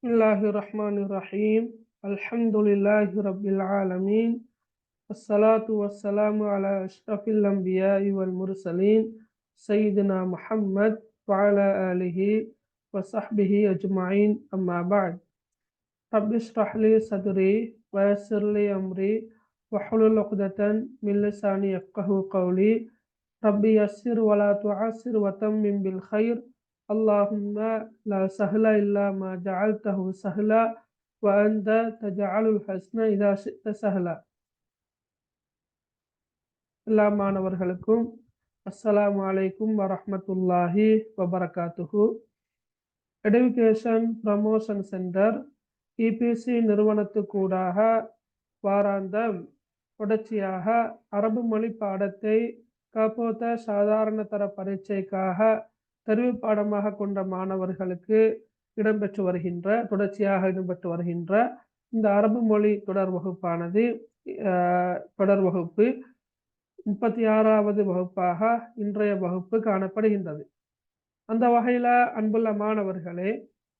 Bismillahirrahmanirrahim. Alhamdulillahi Rabbil Alameen. Assalatu wassalamu ala ashrafil anbiya'i wal mursaleen. Sayyidina Muhammad wa ala alihi wa sahbihi ajma'in amma ba'd. Rabbi shrah li sadri wa yassir li amri wa hlul 'uqdatan min lisani yafqahu qawli. Rabbi yassir wa la tu'assir wa tammim bil khair. Allahumma la sahla illa ma ja'altahu sahla wa anta taj'alul hasna idha shi'ta sahla. எல்லா மாணவர்களுக்கும் அஸ்ஸலாமு அலைக்கும் வரஹ்மத்துல்லாஹி வபரகாத்துஹு. Education promotion centre EPC நிறுவனத்துக்கூடாக வாராந்தம் தொடர்ச்சியாக அரபு மொழி பாடத்தை காப்போத்த சாதாரண தர பரீட்சைக்காக தெரிவு பாடமாக கொண்ட மாணவர்களுக்கு தொடர்ச்சியாக இடம்பெற்று வருகின்ற இந்த அரபு மொழி தொடர் வகுப்பானது தொடர் வகுப்பு 36வது வகுப்பாக இன்றைய வகுப்பு காணப்படுகின்றது. அந்த வகையில் அன்புள்ள மாணவர்களே,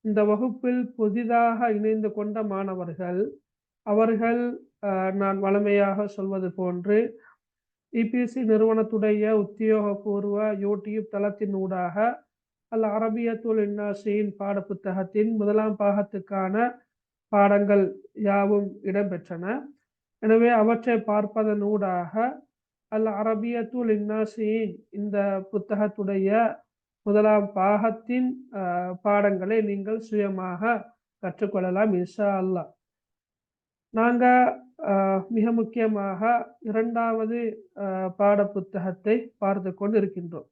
இந்த வகுப்பில் புதிதாக இணைந்து கொண்ட மாணவர்கள் அவர்கள் நான் வழமையாக சொல்வது போன்று இபிசி நிறுவனத்துடைய உத்தியோகபூர்வ யூடியூப் தளத்தின் ஊடாக அல் அரபியத்துல் இன்னாசியின் பாட புத்தகத்தின் முதலாம் பாகத்துக்கான பாடங்கள் யாவும் இடம்பெற்றன. எனவே அவற்றை பார்ப்பதன் ஊடாக அல் அரபியத்துல் இன்னாசியின் இந்த புத்தகத்துடைய முதலாம் பாகத்தின் பாடங்களை நீங்கள் சுயமாக கற்றுக்கொள்ளலாம் இன்ஷா அல்லாஹ். நாங்கள் மிக முக்கியமாக 2வது பாட புத்தகத்தை பார்த்து கொண்டு இருக்கின்றோம்.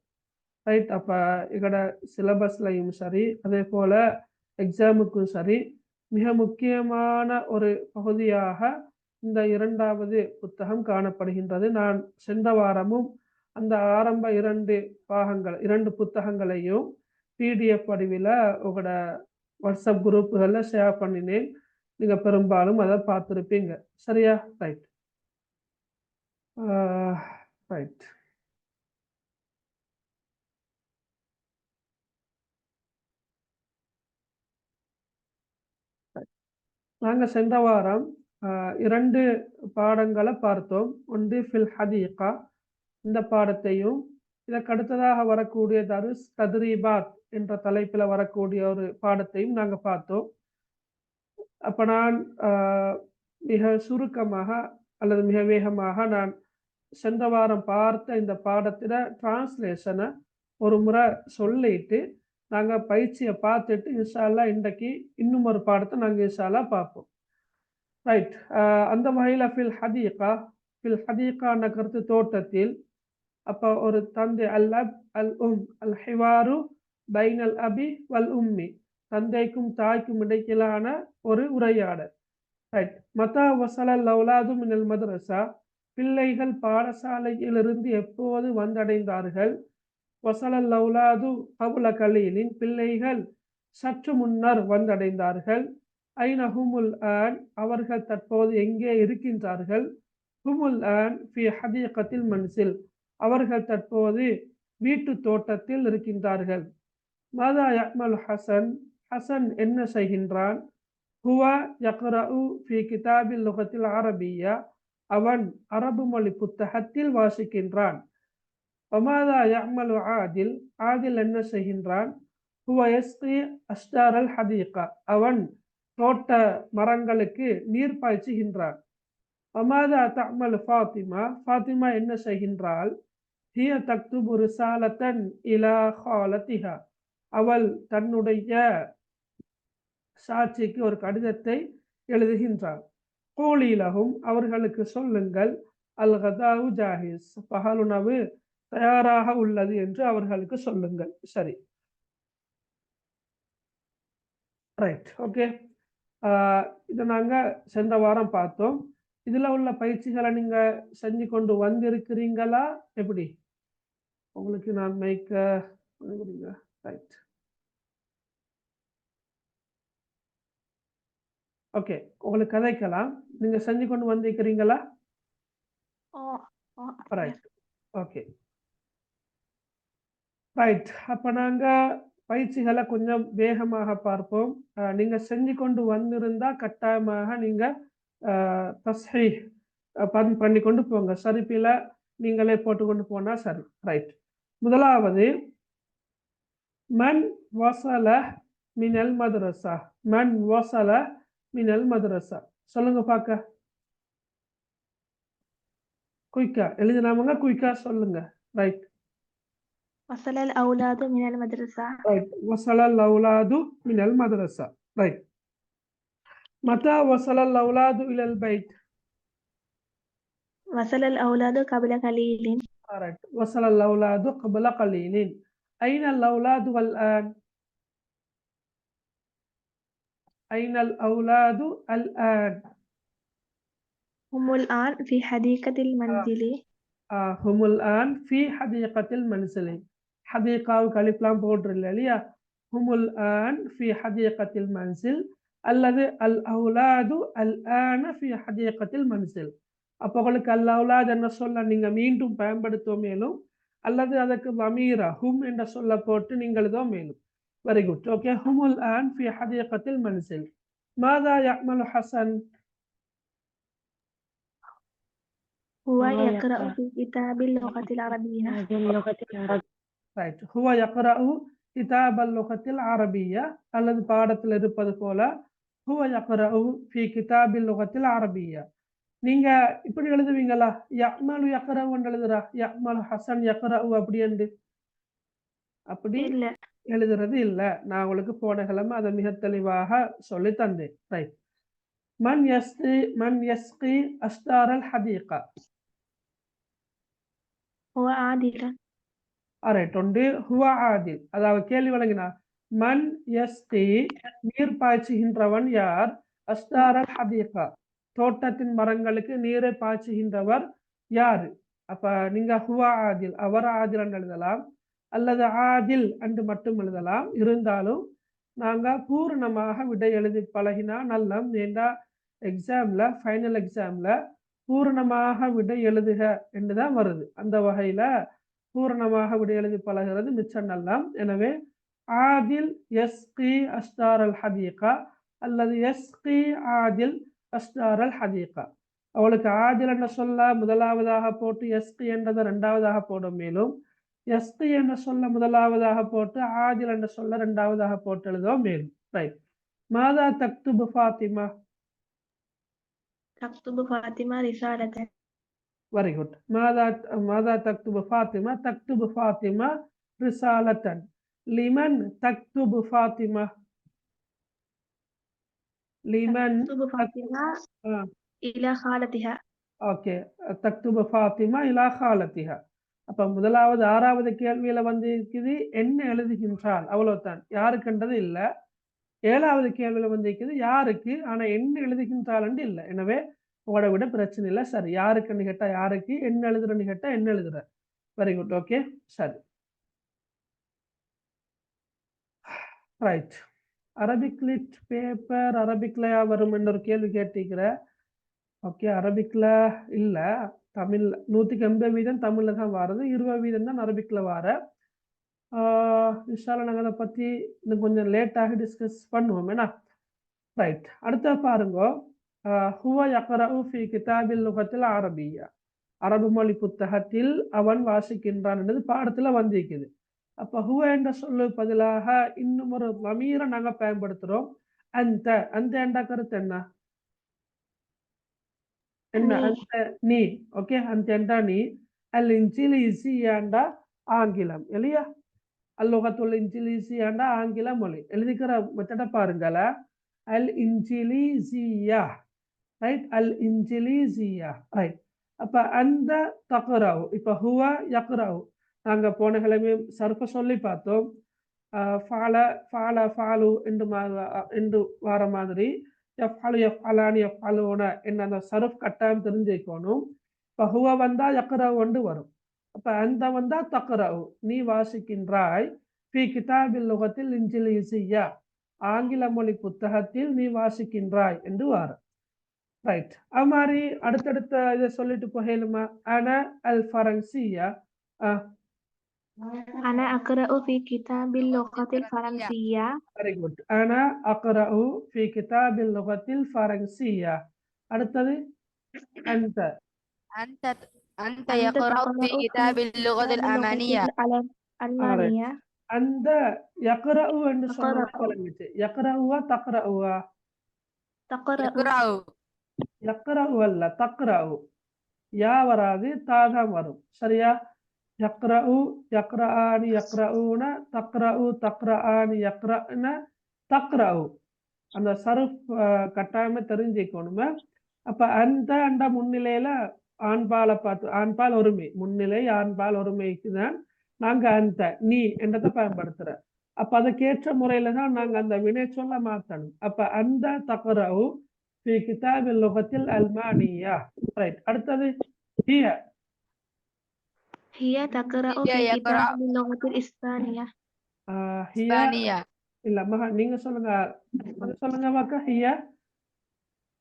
ரைட். அப்போ எங்களோட சிலபஸ்லையும் சரி, அதே போல் எக்ஸாமுக்கும் சரி, மிக முக்கியமான ஒரு பகுதியாக இந்த 2வது புத்தகம் காணப்படுகின்றது. நான் சென்ற வாரமும் அந்த ஆரம்ப 2 புத்தகங்களையும் பிடிஎஃப் வடிவில் உங்களோட வாட்ஸ்அப் குரூப்புகளில் ஷேர் பண்ணினேன். நீங்கள் பெரும்பாலும் அதை பார்த்துருப்பீங்க. சரியா? ரைட். ரைட். நாங்கள் சென்ற வாரம் 2 பாடங்களை பார்த்தோம். ஒன்று ஃபில் ஹதீகா, இந்த பாடத்தையும் இதற்கு அடுத்ததாக வரக்கூடிய தருஸ் தத்ரீபாத் என்ற தலைப்பில் வரக்கூடிய ஒரு பாடத்தையும் நாங்கள் பார்த்தோம். அப்போ நான் மிக சுருக்கமாக அல்லது மிக வேகமாக நான் சென்ற வாரம் பார்த்த இந்த பாடத்தில் டிரான்ஸ்லேஷனை ஒரு முறை சொல்லிட்டு நாங்கள் பயிற்சியை பார்த்துட்டு இன்ஷா அல்லாஹ் இன்றைக்கு இன்னும் ஒரு பாடத்தை நாங்கள் இன்ஷா அல்லாஹ் பார்ப்போம். ரைட். அந்த வகையில் ஃபில் ஹதீகான கருத்து தோட்டத்தில் அப்போ ஒரு தந்தை அல் அப் அல் அல் ஹிவாரு பைனல் அபி வல் உம்மி, தந்தைக்கும் தாய்க்கும் இடையிலான ஒரு உரையாடல். ரைட். மதா வசலல் லௌலாது மினல் மதரசா, பிள்ளைகள் பாடசாலையிலிருந்து எப்போது வந்தடைந்தார்கள். வசலல் லௌலாது கபுல கலீலின், பிள்ளைகள் சற்று முன்னர் வந்தடைந்தார்கள். ஐன ஹுமுல் ஆன், அவர்கள் தற்போது எங்கே இருக்கின்றார்கள். ஹுமுல் ஆன் ஃபி ஹதீகத்தில் மன்சில், அவர்கள் தற்போது வீட்டு தோட்டத்தில் இருக்கின்றார்கள். மாதா யஅமல் ஹசன், ஹசன் என்ன செய்கின்றான். ஹுவ யக்ரஉ ஃபி கிதாபில் லுகத்தில் அரபியா, அவன் அரபு மொழி புத்தகத்தில் வாசிக்கின்றான். வமாதா யஅமலு ஆதில், ஆதில் என்ன செய்கின்றான். ஹுவ யஸ்கி அஷ்டார் அல் ஹதீகா, அவன் தோட்ட மரங்களுக்கு நீர் பாய்ச்சுகின்றான். வமாதா தஅமலு ஃபாத்திமா, ஃபாத்திமா என்ன செய்கின்றாள். ஹிய தக்துபு ரிசாலத்தன் இலா ஹாலத்திஹா, அவள் தன்னுடைய சாட்சிக்கு ஒரு கடிதத்தை எழுதுகின்றாள். கூலிலகும், அவர்களுக்கு சொல்லுங்கள். அல் கதாவு ஜாஹிஸ், பகலுணவு தயாராக உள்ளது என்று அவர்களுக்கு சொல்லுங்கள். சரி. ரைட். ஓகே. இதை நாங்கள் சென்ற வாரம் பார்த்தோம். இதில் உள்ள பயிற்சிகளை நீங்கள் செஞ்சு கொண்டு வந்திருக்கிறீங்களா? எப்படி உங்களுக்கு நான் மைக்க கொடுங்க. ரைட். ஓகே, உங்களுக்கு கதைக்கலாம். நீங்கள் செஞ்சு கொண்டு வந்திருக்கிறீங்களா? ரைட். ஓகே. ரைட். அப்போ நாங்கள் பயிற்சிகளை கொஞ்சம் வேகமாக பார்ப்போம். நீங்க செஞ்சு கொண்டு வந்திருந்தா கட்டாயமாக நீங்க தஸ்ஹீஹ் பண்ணி கொண்டு போங்க. சரிப்பில நீங்களே போட்டு கொண்டு போனா சரி. ரைட். முதலாவது மன் வசல மினல் மதரசா. மன் வசல மினல் மதரசா. சொல்லுங்க பார்க்க. குயிக்கா எழுதினாமங்க, குயிக்கா சொல்லுங்க. ரைட். وصل الأولاد من المدرسة. ரைட். வசல الأولاد من المدرسة. ரைட். متى وصل الأولاد إلى البيت؟ وصل الأولاد قبل قليل. ரைட். وصل الأولاد قبل قليل. أين الأولاد الآن؟ أين الأولاد الآن؟ هم الآن في حديقة المنزل. هم الآن في حديقة المنزل. حديقة وكاليفلام بودر இல்லையா? هم الآن في حديقة المنزل அல்லது الأولاد الآن في حديقة المنزل. அப்போ உங்களுக்கு الأولاد என்ற சொல்ல நீங்க மீண்டும் பயன்படுத்துவ மேலும் அல்லது அதற்கு ضميرا هم என்ற சொல்ல போட்டு நீங்கள் இதோ மேலும். Very good. ஓகே. هم الآن في حديقة المنزل. ماذا يعمل حسن؟ هو يقرأ في كتاب اللغة العربية. ரைட். هو يقرأ كتاب اللغة العربية அல்லது பாடத்தில் இருப்பது போல هو يقرأ في كتاب اللغة العربية. நீங்க இப்படி எழுதுவீங்களா? يعمل يقرأ எழுதுறா? يعمل حسن يقرأ அப்படி என்று அப்படி எழுதுறது இல்ல. நான் உங்களுக்கு போன கிழமை அதை மிக தெளிவாக சொல்லி தந்தேன். ரைட். من يسقي أشجار الحديقة. هو عادل. ரைட். ஒன்று ஹுவ ஆதில். அதாவது கேள்வி வழங்கினா மன் யஸ்கி நீர் பாய்ச்சுகின்றவன் யார்? அஸ்தாரல் ஹதீகா தோட்டத்தின் மரங்களுக்கு நீரை பாய்ச்சுகின்றவர் யாரு? அப்ப நீங்க ஹுவ ஆதில் அவர் ஆதில் என்று எழுதலாம் அல்லது ஆதில் என்று மட்டும் எழுதலாம். இருந்தாலும் நாங்க பூர்ணமாக விடை எழுதி பழகினா நல்லம். ஏண்டா எக்ஸாம்ல ஃபைனல் எக்ஸாம்ல பூர்ணமாக விடை எழுதுக என்றுதான் வருது. அந்த வகையில பூரணமாக விடை எழுதி பழகிறது மிச்சம் நல்லம். எனவே ஆதில் யஸ்கி அஸ்தார் அல் ஹதீகா அல்லது யஸ்கி ஆதில் அஸ்தார் அல் ஹதீகா. அவளுக்கு ஆதில் என்ற சொல்ல முதலாவதாக போட்டு யஸ்கி என்றதை இரண்டாவதாக போடும். மேலும் யஸ்கி என்ற சொல்ல முதலாவதாக போட்டு ஆதில் என்ற சொல்ல இரண்டாவதாக போட்டு எழுதுவோம் மேலும். ரைட். மாதா தக்துபு ஃபாத்திமா. تكتب فاطمة رسالة. Very good. ماذا تكتب فاطمة؟ تكتب فاطمة رسالة. لمن تكتب فاطمة؟ لمن تكتب فاطمة إلى خالتها. ஓகே. تكتب فاطمة إلى خالتها. அப்ப முதலாவது ஆறாவது கேள்வியில வந்து இருக்குது என்ன எழுதுகின்றாள், அவ்வளவுதான். யாருக்குன்றது இல்ல. ஏழாவது கேள்வியில வந்து இருக்குது யாருக்கு, ஆனா என்ன எழுதுகின்றாள் என்று இல்லை. எனவே உங்களோட விட பிரச்சனை இல்லை. சரி. யாருக்குன்னு கேட்டா யாருக்கு, என்ன எழுதுறன்னு கேட்டா என்ன எழுதுற. Very good. ஓகே. சரி. ரைட். அரபிக் லிட் பேப்பர் அரபிக்ல வரும் என்ற ஒரு கேள்வி கேட்டிருக்கிற. ஓகே. அரபிக்ல இல்ல, தமிழ் 180% தமிழ்ல தான் வாருது. 20% தான் அரபிக்ல வார. இன்ஷால்லா நாங்கள் அதை பத்தி இன்னும் கொஞ்சம் லேட்டாக டிஸ்கஸ் பண்ணுவோம். ஏன்னா ரைட். அடுத்த பாருங்க. ஹுவ யக்ரஉ ஃபீ கிதாபில் லுகத்தில் அரபியா. அரபு மொழி புத்தகத்தில் அவன் வாசிக்கின்றான் என்றது பாடத்துல வந்திருக்குது. அப்ப ஹுவ என்ற சொல்லு பதிலாக இன்னும் ஒரு லமீரை நாங்க பயன்படுத்துறோம். அந்த அந்த என்ற கருத்து என்ன? என்ன? அந்த நீ. ஓகே. அந்த என்ற நீ. அல் இன்ஜிலிசி என்ற ஆங்கிலம் இல்லையா? அல்லுகத்துல் இன்ஜிலிசி என்ற ஆங்கில மொழி. எழுதிக்கிற மெத்தட பாருங்கள. அல் இன்ஜிலிசியா. ரைட். அல் இன்ஜிலிசியா. ரைட். அப்ப அந்த தக்ராவு. இப்ப ஹுவ யக்ராவு நாங்க போன கிழமை சர்ஃப சொல்லி பார்த்தோம். ஃபால ஃபால ஃபாலு என்று வர மாதிரி யஃப்அலு யஃப்அலானி யஃப்அலூன என்ன அந்த சர்ஃப் கட்டாயம் தெரிஞ்சுக்கணும். இப்ப ஹுவ வந்தா யக்ராவு கொண்டு வரும். அப்ப அந்த வந்தா தக்ராவு நீ வாசிக்கின்றாய். ஃபீ கிதாபில் லுகத்தில் இன்ஜிலிசியா ஆங்கில மொழி புத்தகத்தில் நீ வாசிக்கின்றாய் என்று வரும். ரைட். அது மாதிரி அடுத்தடுத்த இதை சொல்லிட்டு போகலுமா? அன அல் ஃபரன்சியா. أنا أقرأ في كتاب اللغة الفرنسية. Very good. ஆனா அக்ரஉ ஃபி கிதாபில் லுகத்தில் ஃபரன்சியா. அடுத்தது அந்த. أنت أنت يقرأ تقرأ في في كتاب اللغة كتاب اللغة الألمانية. Alright. الألمانية. அந்த யக்ரஉ என்று சொன்ன تقرأ விளங்குச்சு. யக்ரஉவா தக்ரஉவா? تقرأ يقرأ யக்ரஉ அல்ல, தக்ரஉ. யா வராது, தா தான் வரும். சரியா? யக்ரஉ, யக்ரஆனி, யக்ரஊன, தக்ரஉ, தக்ரஆனி, யக்ரஅன, தக்ரஉ. அந்த சருஃப் கட்டாயமா தெரிஞ்சுக்கணுமே. அப்ப அந்த அண்ட முன்னிலையில ஆண்பாலை பார்த்து, ஆண்பால் ஒருமை, முன்னிலை ஆண்பால் ஒருமைக்கு தான் நாங்க அந்த நீ என்றதை பயன்படுத்துறோம். அப்ப அதுக்கேற்ற முறையில தான் நாங்க அந்த வினை சொல்ல மாத்தணும். அப்ப அந்த தக்ரஉ ஃபி கிதாபில் லுகத்தில் அல்மானியா. ரைட். அடுத்தது ஹிய. هي تقرأ هي في يقرأ كتاب اللغة الإسبانية. ஹிய إسبانية. இல்ல மகா, நீங்க சொல்லுங்க. அது சொல்லுங்க வாக்கா. ஹிய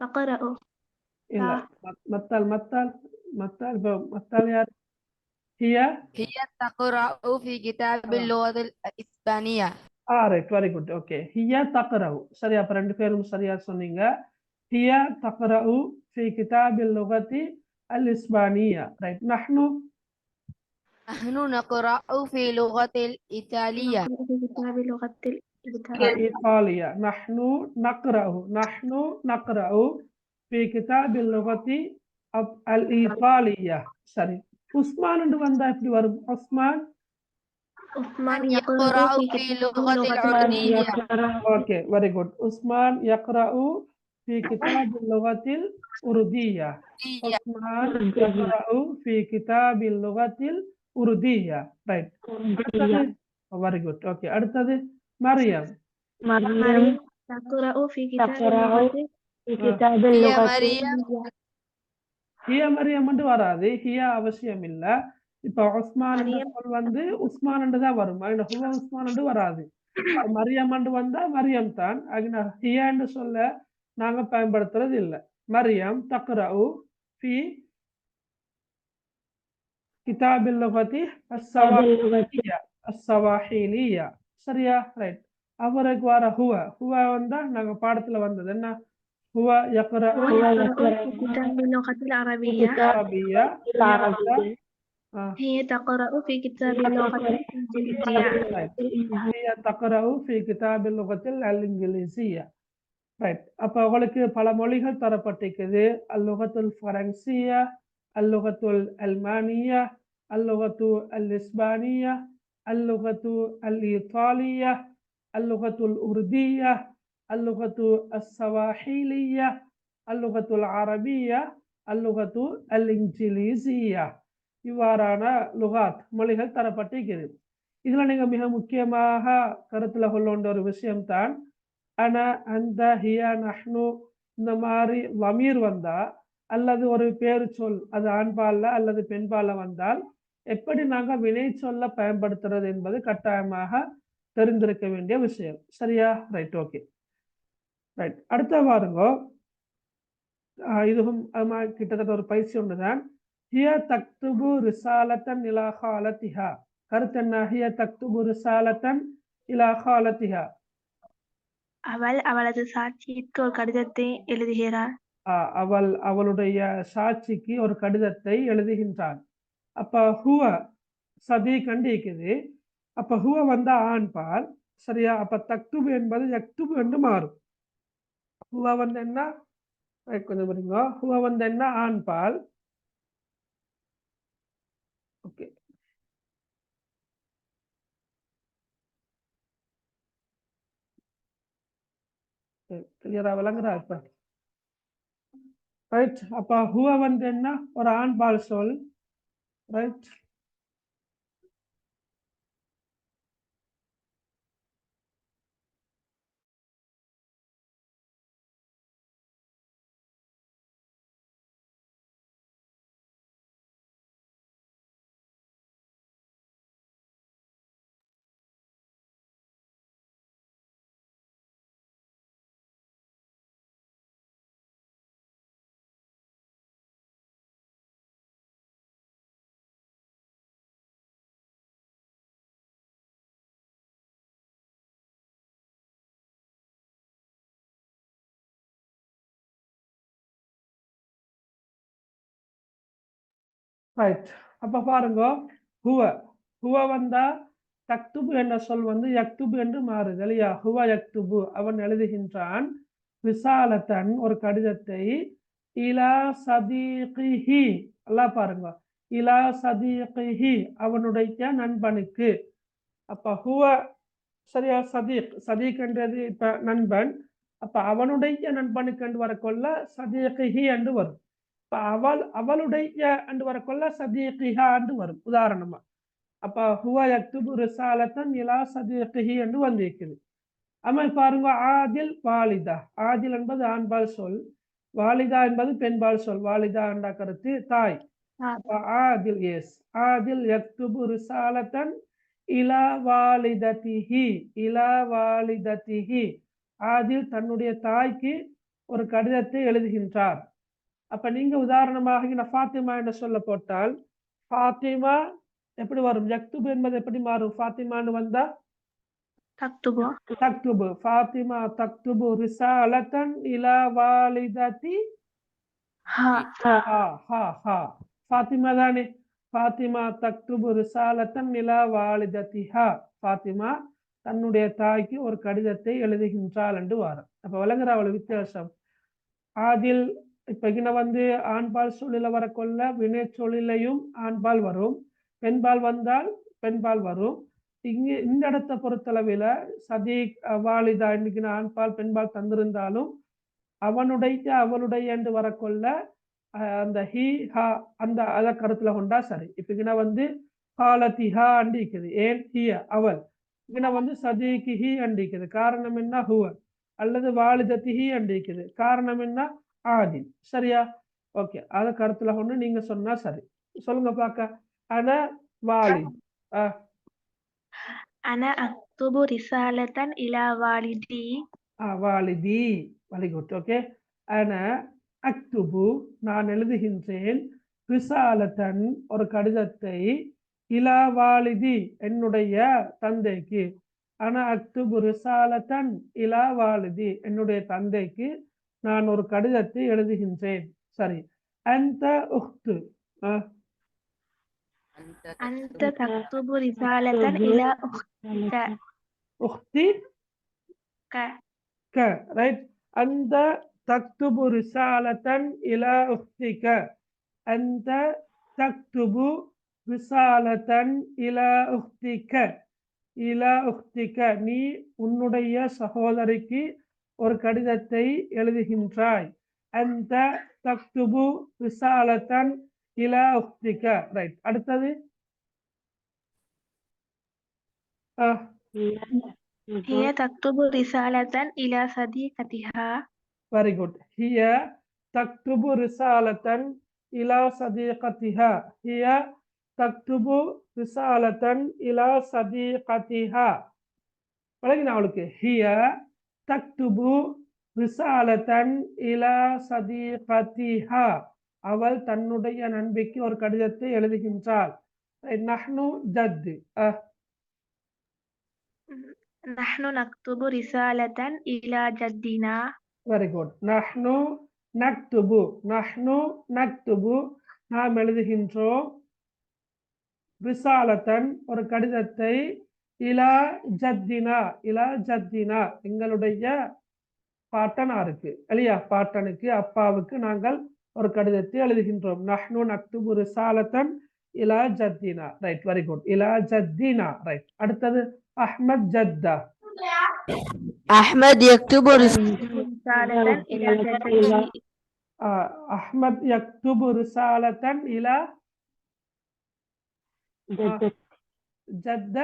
تقرأ இல்ல, تا மத்தால் மத்தால் மத்தால். இப்போ மத்தால் யார்? ஹிய. هي تقرأ في كتاب اللغة الإسبانية. Right, very good. ஓகே, ஹிய தக்ரஉ. சரி, அப்ப ரெண்டு பேரும் சரியா சொன்னீங்க. ஹிய தக்ரஉ ஃபி கிதாபில் லுகத்தி அல் இஸ்பானியா. ரைட். நஹ்னு نحن نقرأ في لغة الإيطالية. نقرأ في كتاب اللغة الإيطالية. إيطاليا. نحن نقرأ في كتاب اللغة الإيطالية. சரி. உஸ்மான் என்று வந்தா எப்படி வரும்? உஸ்மான். عثمان من يقرأ يقرأ في في كتاب لغة اللغة العربية. Okay, very good. உஸ்மான் يقرأ في كتاب اللغة الأردية. عثمان يقرأ في كتاب اللغة الأردية. ரைட். அடுத்தது வெரி குட். ஓகே, அடுத்தது மரியம். مريم تقرأ في كتاب اللغة هي مريم. ஹிய மரியம் என்று வராது. ஹிய அவசியம் இல்ல. இப்ப உஸ்மான் என்ற மரியம். சொல் வந்து உஸ்மான் என்று தான் வரும். அதுல ஹுவ உஸ்மான் என்று வராது. மரியம் என்று வந்தா மரியம் தான். அதுனா ஹிய என்று சொல்ல நாங்க பயன்படுத்துறது இல்ல. மரியம் தக்ரஉ ஃபி கிதாபில் லுகத்தி அஸ்ஸவாஹிலியா. சரியா? ரைட். அவருக்கு வர ஹுவ. ஹுவ வந்தா நாங்க பாடத்துல வந்தது என்ன? ஹுவ யக்ரஉ يقرأ في كتاب اللغة العربية. அரபியா. هي تقرأ في كتاب اللغة الإنجليزية. هي تقرأ في كتاب اللغة الإنجليزية. ரைட். அப்ப உங்களுக்கு பல மொழிகள் தரப்பட்டிருக்குது. அல்லுகத்துல் ஃபரன்சியா, அல்லுகத்துல் அல்மானியா, அல்லுகத்து அல் இஸ்பானியா, அல்லுகத்து அல் ஈத்தாலியா, அல்லுகத்துல் உர்தியா, அல்லுகத்து அஸ்ஸவாஹிலியா, அல்லுகத்துல் அரபியா, அல்லுகத்து அல் இன்ஜிலிசியா. இவ்வாறான லுகாத் மொழிகள் தரப்பட்டிருக்கிறது. இதுல நீங்க மிக முக்கியமாக கருத்துல கொள்ள வேண்டிய ஒரு விஷயம்தான் அனா, அந்த, ஹியா, நஹ்னு இந்த மாதிரி லமீர் வந்தா அல்லது ஒரு பேரு சொல் அது ஆண்பால்ல அல்லது பெண்பால்ல வந்தால் எப்படி நாங்க வினை சொல்ல பயன்படுத்துறது என்பது கட்டாயமாக தெரிந்திருக்க வேண்டிய விஷயம். சரியா? ரைட். Okay, right. அடுத்த பாருங்க. இதுவும் கிட்டத்தட்ட ஒரு பயிற்சி ஒன்றுதான். ஹிய தக்துபு ரிசாலத்தன் இலா ஹாலத்திஹா. கருத்து என்ன? ஹிய தக்துபு ரிசாலத்தன் இலா ஹாலத்திஹா. அவள் அவளது சாட்சிக்கு ஒரு கடிதத்தை எழுதுகிறார். அவள் அவளுடைய சாட்சிக்கு ஒரு கடிதத்தை எழுதுகின்றான். அப்ப ஹுவ சதி கண்டிக்குது. அப்ப ஹுவ வந்தா ஆண்பால். சரியா? அப்ப தக்துபு என்பது யக்துபு என்று மாறும். ஹுவ வந்து என்ன? கொஞ்சம் பாருங்க. ஹுவ வந்து என்ன? ஆண்பால். ஓகே, கிளியரா விளங்குறா இப்ப? ரைட். அப்ப ஹுவ வந்து என்ன? ஒரு ஆண்பால் சொல். ரைட். ரைட். அப்ப பாருங்க, ஹுவ ஹுவ வந்தா தக்துபு என்ற சொல் வந்து யக்துபு என்று மாறுது இல்லையா? ஹுவ யக்துபு, அவன் எழுதுகின்றான், ரிசாலத்தன் ஒரு கடிதத்தை, இலா சதீகிஹி, அல்லாஹ் பாருங்க, இலா சதீகிஹி அவனுடைய நண்பனுக்கு. அப்ப ஹுவ சரியா, சதீக் சதீக் என்றது இப்ப நண்பன். அப்ப அவனுடைய நண்பனுக்கு என்று வரக்கொள்ள சதீகிஹி என்று வரும். இப்ப அவளுடைய என்று வரக்கொள்ள சதீகிஹா என்று வரும் உதாரணமா. அப்ப ஹுவ யக்துபு ரிசாலத்தன் இலா சதீகிஹி என்று வந்திருக்குது. அமல் பாருங்க, ஆதில் வாலிதா, ஆதில் என்பது ஆண்பால் சொல், வாலிதா என்பது பெண்பால் சொல். வாலிதா என்ற கருத்து தாய். ஆதில், எஸ், ஆதில் யக்துபு ரிசாலத்தன் இலா வாலிததிஹி, இலா வாலிததிஹி, ஆதில் தன்னுடைய தாய்க்கு ஒரு கடிதத்தை எழுதுகின்றார். அப்ப நீங்க உதாரணமாக இங்க ஃபாத்திமா என்று சொல்ல போட்டால், ஃபாத்திமா எப்படி வரும்? யக்துபு என்பது எப்படி மாறும்? ஃபாத்திமான்னு வந்தா தக்துபு. தக்துபு, ஃபாத்திமா தக்துபு ரிசாலத்தன் இலா வாலிததி ஹா. ஃபாத்திமா தானே? ஃபாத்திமா தக்துபு ரிசாலத்தன் இலா வாலிததிஹா, ஃபாத்திமா தன்னுடைய தாய்க்கு ஒரு கடிதத்தை எழுதுகின்றாள் என்று வாரம். அப்ப விளங்குற அவளு வித்தியாசம். ஆதில் இப்ப இங்க வந்து ஆண்பால் சொல்லில வரக்கொள்ள வினை சொல்லிலையும் ஆண்பால் வரும், பெண்பால் வந்தால் பெண்பால் வரும். இங்கு இந்த இடத்தை பொறுத்தளவில் சதீக் வாலிதா இன்னைக்கு ஆண்பால் பெண்பால் தந்திருந்தாலும் அவனுடைய அவளுடைய என்று வரக்கொள்ள அந்த ஹி ஹா அந்த அத கருத்துல கொண்டா சரி. இப்ப இங்க வந்து காலத்திஹா அண்டிக்குது, ஏன் ஹிய அவள். இங்க வந்து சதீகி ஹி அண்டிக்குது, காரணம் என்ன? ஹுவ. அல்லது வாலிதத்திஹி அண்டிக்குது, காரணம் என்ன? ஆதில். சரியா? ஓகே, அத கருத்துல கொண்டு நீங்க சொன்னா சரி. சொல்லுங்க பாக்க. ஆனா வாலி அன அக்துபு ரிசாலத்தன் இலா வாலிதி. வாலிதி, வெரி குட். ஓகே, ஆனா அக்துபு நான் எழுதுகின்றேன், ரிசாலத்தன் ஒரு கடிதத்தை, இலா வாலிதி என்னுடைய தந்தைக்கு. ஆனா அக்துபு ரிசாலத்தன் இலா வாலிதி என்னுடைய தந்தைக்கு நான் ஒரு கடிதத்தை எழுதுகின்றேன். சரி. அந்த உக்து, அன்த தக்துபு ரிசாலத்தன் இலா உக்தி க, ரைட். அந்த தக்துபு ரிசாலத்தன் இலா உக்திக, அந்த தக்துபு ரிசாலத்தன் இலா உக்திக, இலா உக்திக நீ உன்னுடைய சகோதரிக்கு ஒரு கடிதத்தை எழுதுகின்றாய். அந்த தக்துபு ரிசாலத்தன் இலா உக்திக, ரைட். அடுத்தது ஹிய தக்துபு ரிசாலத்தன் இலா சதீகதிஹா. Very good. ஹிய தக்துபு ரிசாலத்தன் இலா சதீகதிஹா, ஹிய தக்துபு ரிசாலத்தன் இலா சதீகதிஹா. வழங்கினா அவளுக்கு, ஹிய தக்துபு ரிசாலத்தன் இலா சதீகதிஹா, அவள் தன்னுடைய நண்பிக்கு ஒரு கடிதத்தை எழுதுகின்றாள். நஹ்னு ஜத், நஹ்னு நக்துபு ரிசாலத்தன் இலா ஜத்தினா. Very good. நஹ்னு நக்துபு, நஹ்னு நக்துபு நாம் எழுதுகின்றோம், ரிசாலத்தன் ஒரு கடிதத்தை, இலா ஜத்தினா, இலா ஜத்தினா எங்களுடைய பாட்டனாருக்கு இல்லையா, பாட்டனுக்கு அப்பாவுக்கு நாங்கள் ஒரு கடிதத்தை எழுதுகின்றோம். நஹ்னு நக்துபு ரிசாலத்தன் இலா ஜத்தினா, ரைட். Very good. இலா ஜத்தினா, ரைட். அடுத்தது அஹ்மத் ஜத்தா. அஹ்மத் யக்துபு ரிசாலத்தன் இலா ஜத்திஹி. அஹ்மத் யக்துபு ரிசாலத்தன் இலா ஜத்த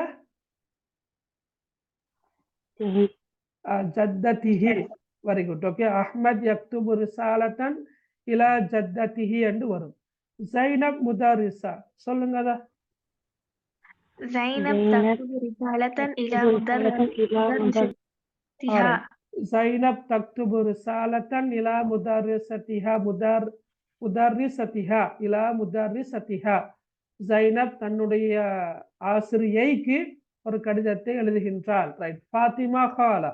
ஜத்ததிஹி. Very good. ஓகே, அஹ்மத் யக்துபு ரிசாலத்தன் இலா ஜத்ததிஹி என்று வரும். ஜைனப் முதாரிசா, சொல்லுங்க அத. ஜைனப் தக்துபு ரிசாலத்தன் இலா முதர்ரிசத்திஹா. ஜைனப் தக்துபு ரிசாலத்தன் இலா முதர்ரிசத்திஹா, முதர்ரிசத்திஹா இலா முதர்ரிசத்திஹா. ஜைனப் தன்னுடைய ஆசிரியைக்கு ஒரு கடிதத்தை எழுதுகின்றாள். ரைட். ஃபாத்திமா காலா,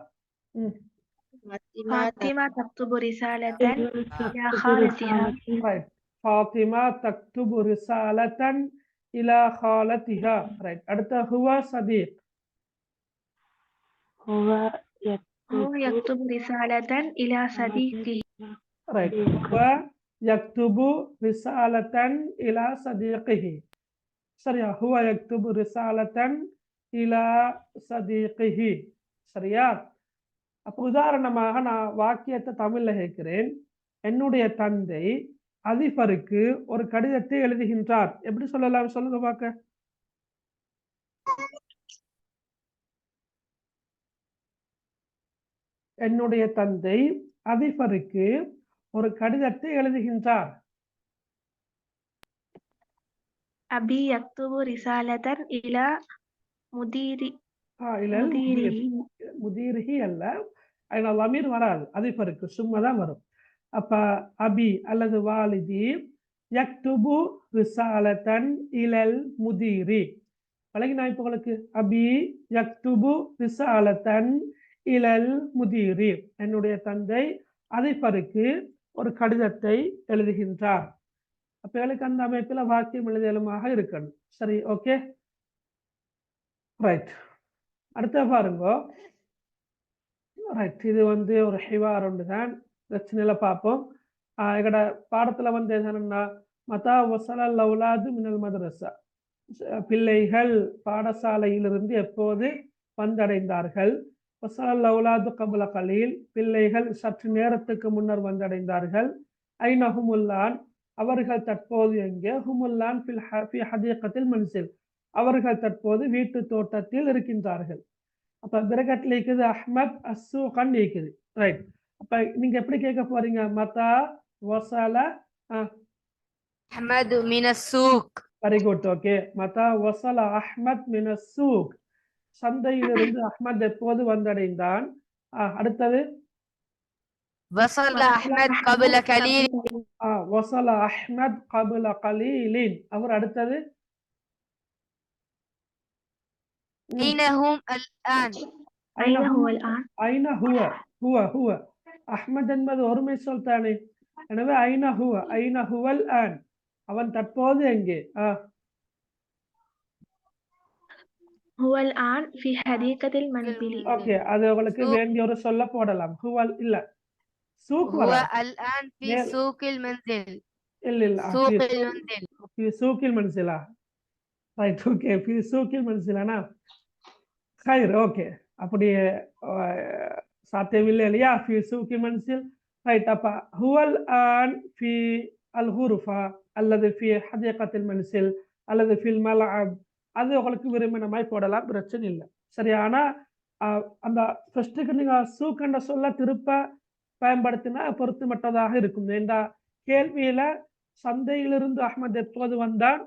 ஃபாத்திமா தக்துபு ரிசாலத்தன் இலா ஹாலத்திஹா. ரைட். ஃபாத்திமா தக்துபு ரிசாலத்தன் இலா ஹாலத்திஹா. ரைட். அடுத்த ஹுவ சதீக். هو هو يكتب رسالة إلى صديقه. ரைட். ஹுவ யக்துபு ரிசாலத்தன் இலா சதீகிஹி. சரியா? ஹுவ யக்துபு ரிசாலத்தன் இலா சதீகிஹி. சரியா? அப்போ உதாரணமாக நான் வாக்கியத்தை தமிழ்ல கேட்கிறேன். என்னுடைய தந்தை அதிபருக்கு ஒரு கடிதத்தை எழுதுகின்றார். எப்படி சொல்லலாம்? சொல்லுங்க பார்க்க. என்னுடைய தந்தை அதிபருக்கு ஒரு கடிதத்தை எழுதுகின்றார். أبي يكتب رسالة إلى مديره. முதீரிஹி அல்ல, அதனால லமீர் வராது, அதிபருக்கு சும்மா தான் வரும். அப்ப அபி அல்லது வாலிதி யக்துபு ரிசாலத்தன் இலல் முதீரி. வழங்கினா இப்போ உங்களுக்கு அபி யக்துபு ரிசாலத்தன் இலல் முதீரி. என்னுடைய தந்தை அதிபருக்கு ஒரு கடிதத்தை எழுதுகின்றார். அப்ப எனக்கு அந்த அமைப்பில் வாக்கியம் எழுதலுமாக இருக்கணும். சரி, ஓகே, ரைட். அடுத்த பாருங்க. ரைட், இது ஒரு ஹிவார் ஒன்று தான், பிரச்சனையில பார்ப்போம். எங்கட பாடத்துல என்னன்னா மதா வசலல் அவுலாது மினல் மதரசா, பிள்ளைகள் பாடசாலையிலிருந்து எப்போது வந்தடைந்தார்கள். வசலல் அவுலாது கபுல கலீல், பிள்ளைகள் சற்று நேரத்துக்கு முன்னர் வந்தடைந்தார்கள். ஐன ஹுமுல்லான், அவர்கள் தற்போது எங்கே. ஹுமுல்லான் ஃபி ஹதீகத்தில் மன்சில், அவர்கள் தற்போது வீட்டு தோட்டத்தில் இருக்கின்றார்கள். அப்ப பிரகட்ல இருக்குது அஹ்மத் அஸ்ஸூகன் இருக்குது. ரைட். அப்ப நீங்க எப்படி கேட்க போறீங்க? மதா வசல அஹ்மது மினஸ் சூக். Very good, okay. மதா வசல அஹ்மத் மினஸ் சூக், சந்தையிலிருந்து அஹ்மத் எப்போது வந்தடைந்தான். அடுத்தது வஸல அஹ்மத் கபுல கலீல். வசல அஹ்மத் கபுல கலீலின், அவர் அடுத்தது ஐனஹும் அல்ஆன். أين هو الآن؟ ஐன ஹுவ. ஹுவ ஹுவ அஹ்மத் என்பது ஒருமை சொல் தானே. எனவே ஐன ஹுவ, ஐன ஹுவல் ஆன், அவன் தற்போது எங்கே. هو الآن في حديقة المنزل. ஓகே, அது உங்களுக்கு வேண்டிய ஒரு சொல்ல போடலாம். ஹுவல் இல்ல, சூக் هو வர الآن في سوق المنزل. இல்ல இல்ல, سوق المنزل. في سوق المنزل. Right, okay. في سوق المنزل انا خير. ஓகே, அப்படி சாத்தியமில்லை இல்லையா? في سوق المنزل. ரைட். அப்ப ஹுவல் ஆன் في الغرفة அல்லது في حديقة المنزل அல்லது في الملعب, அது உங்களுக்கு விரும்பினமாய் போடலாம், பிரச்சனை இல்லை. சரியா? ஆனா அந்த ஃபர்ஸ்ட்டுக்கு நீங்க சூக்கண்ட சொல்ல திருப்ப பயன்படுத்தினா பொருத்தமற்றதாக இருக்கும். ஏண்டா கேள்வியில சந்தையிலிருந்து அஹ்மத் எப்போது வந்தான்,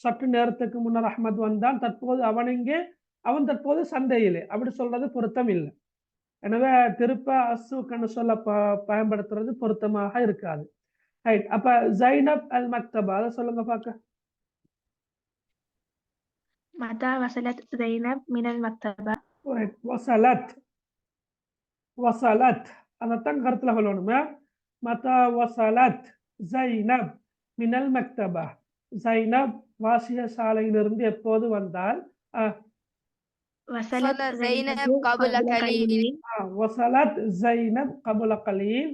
சற்று நேரத்துக்கு முன்னர் அஹ்மத் வந்தான், தற்போது அவன் எங்கே, அவன் தற்போது சந்தையிலே, அப்படி சொல்றது பொருத்தம் இல்லை. எனவே திருப்ப அசூக்கன்னு சொல்ல பயன்படுத்துறது பொருத்தமாக இருக்காது. ரைட். அப்ப ஜைனப் அல் மக்தபா, அதை சொல்லுங்க பார்க்க. متى وصلت زينب من المكتبة؟ வசலத், வசலத் அதைத்தான் கருத்துல சொல்லணுமே. மதா வசலத் ஜைனப் மினல் மக்தபா, ஜைனப் வாசிய சாலையிலிருந்து எப்போது வந்தால். وصلت زينب زينب قبل قليل. وصلت زينب قبل قليل.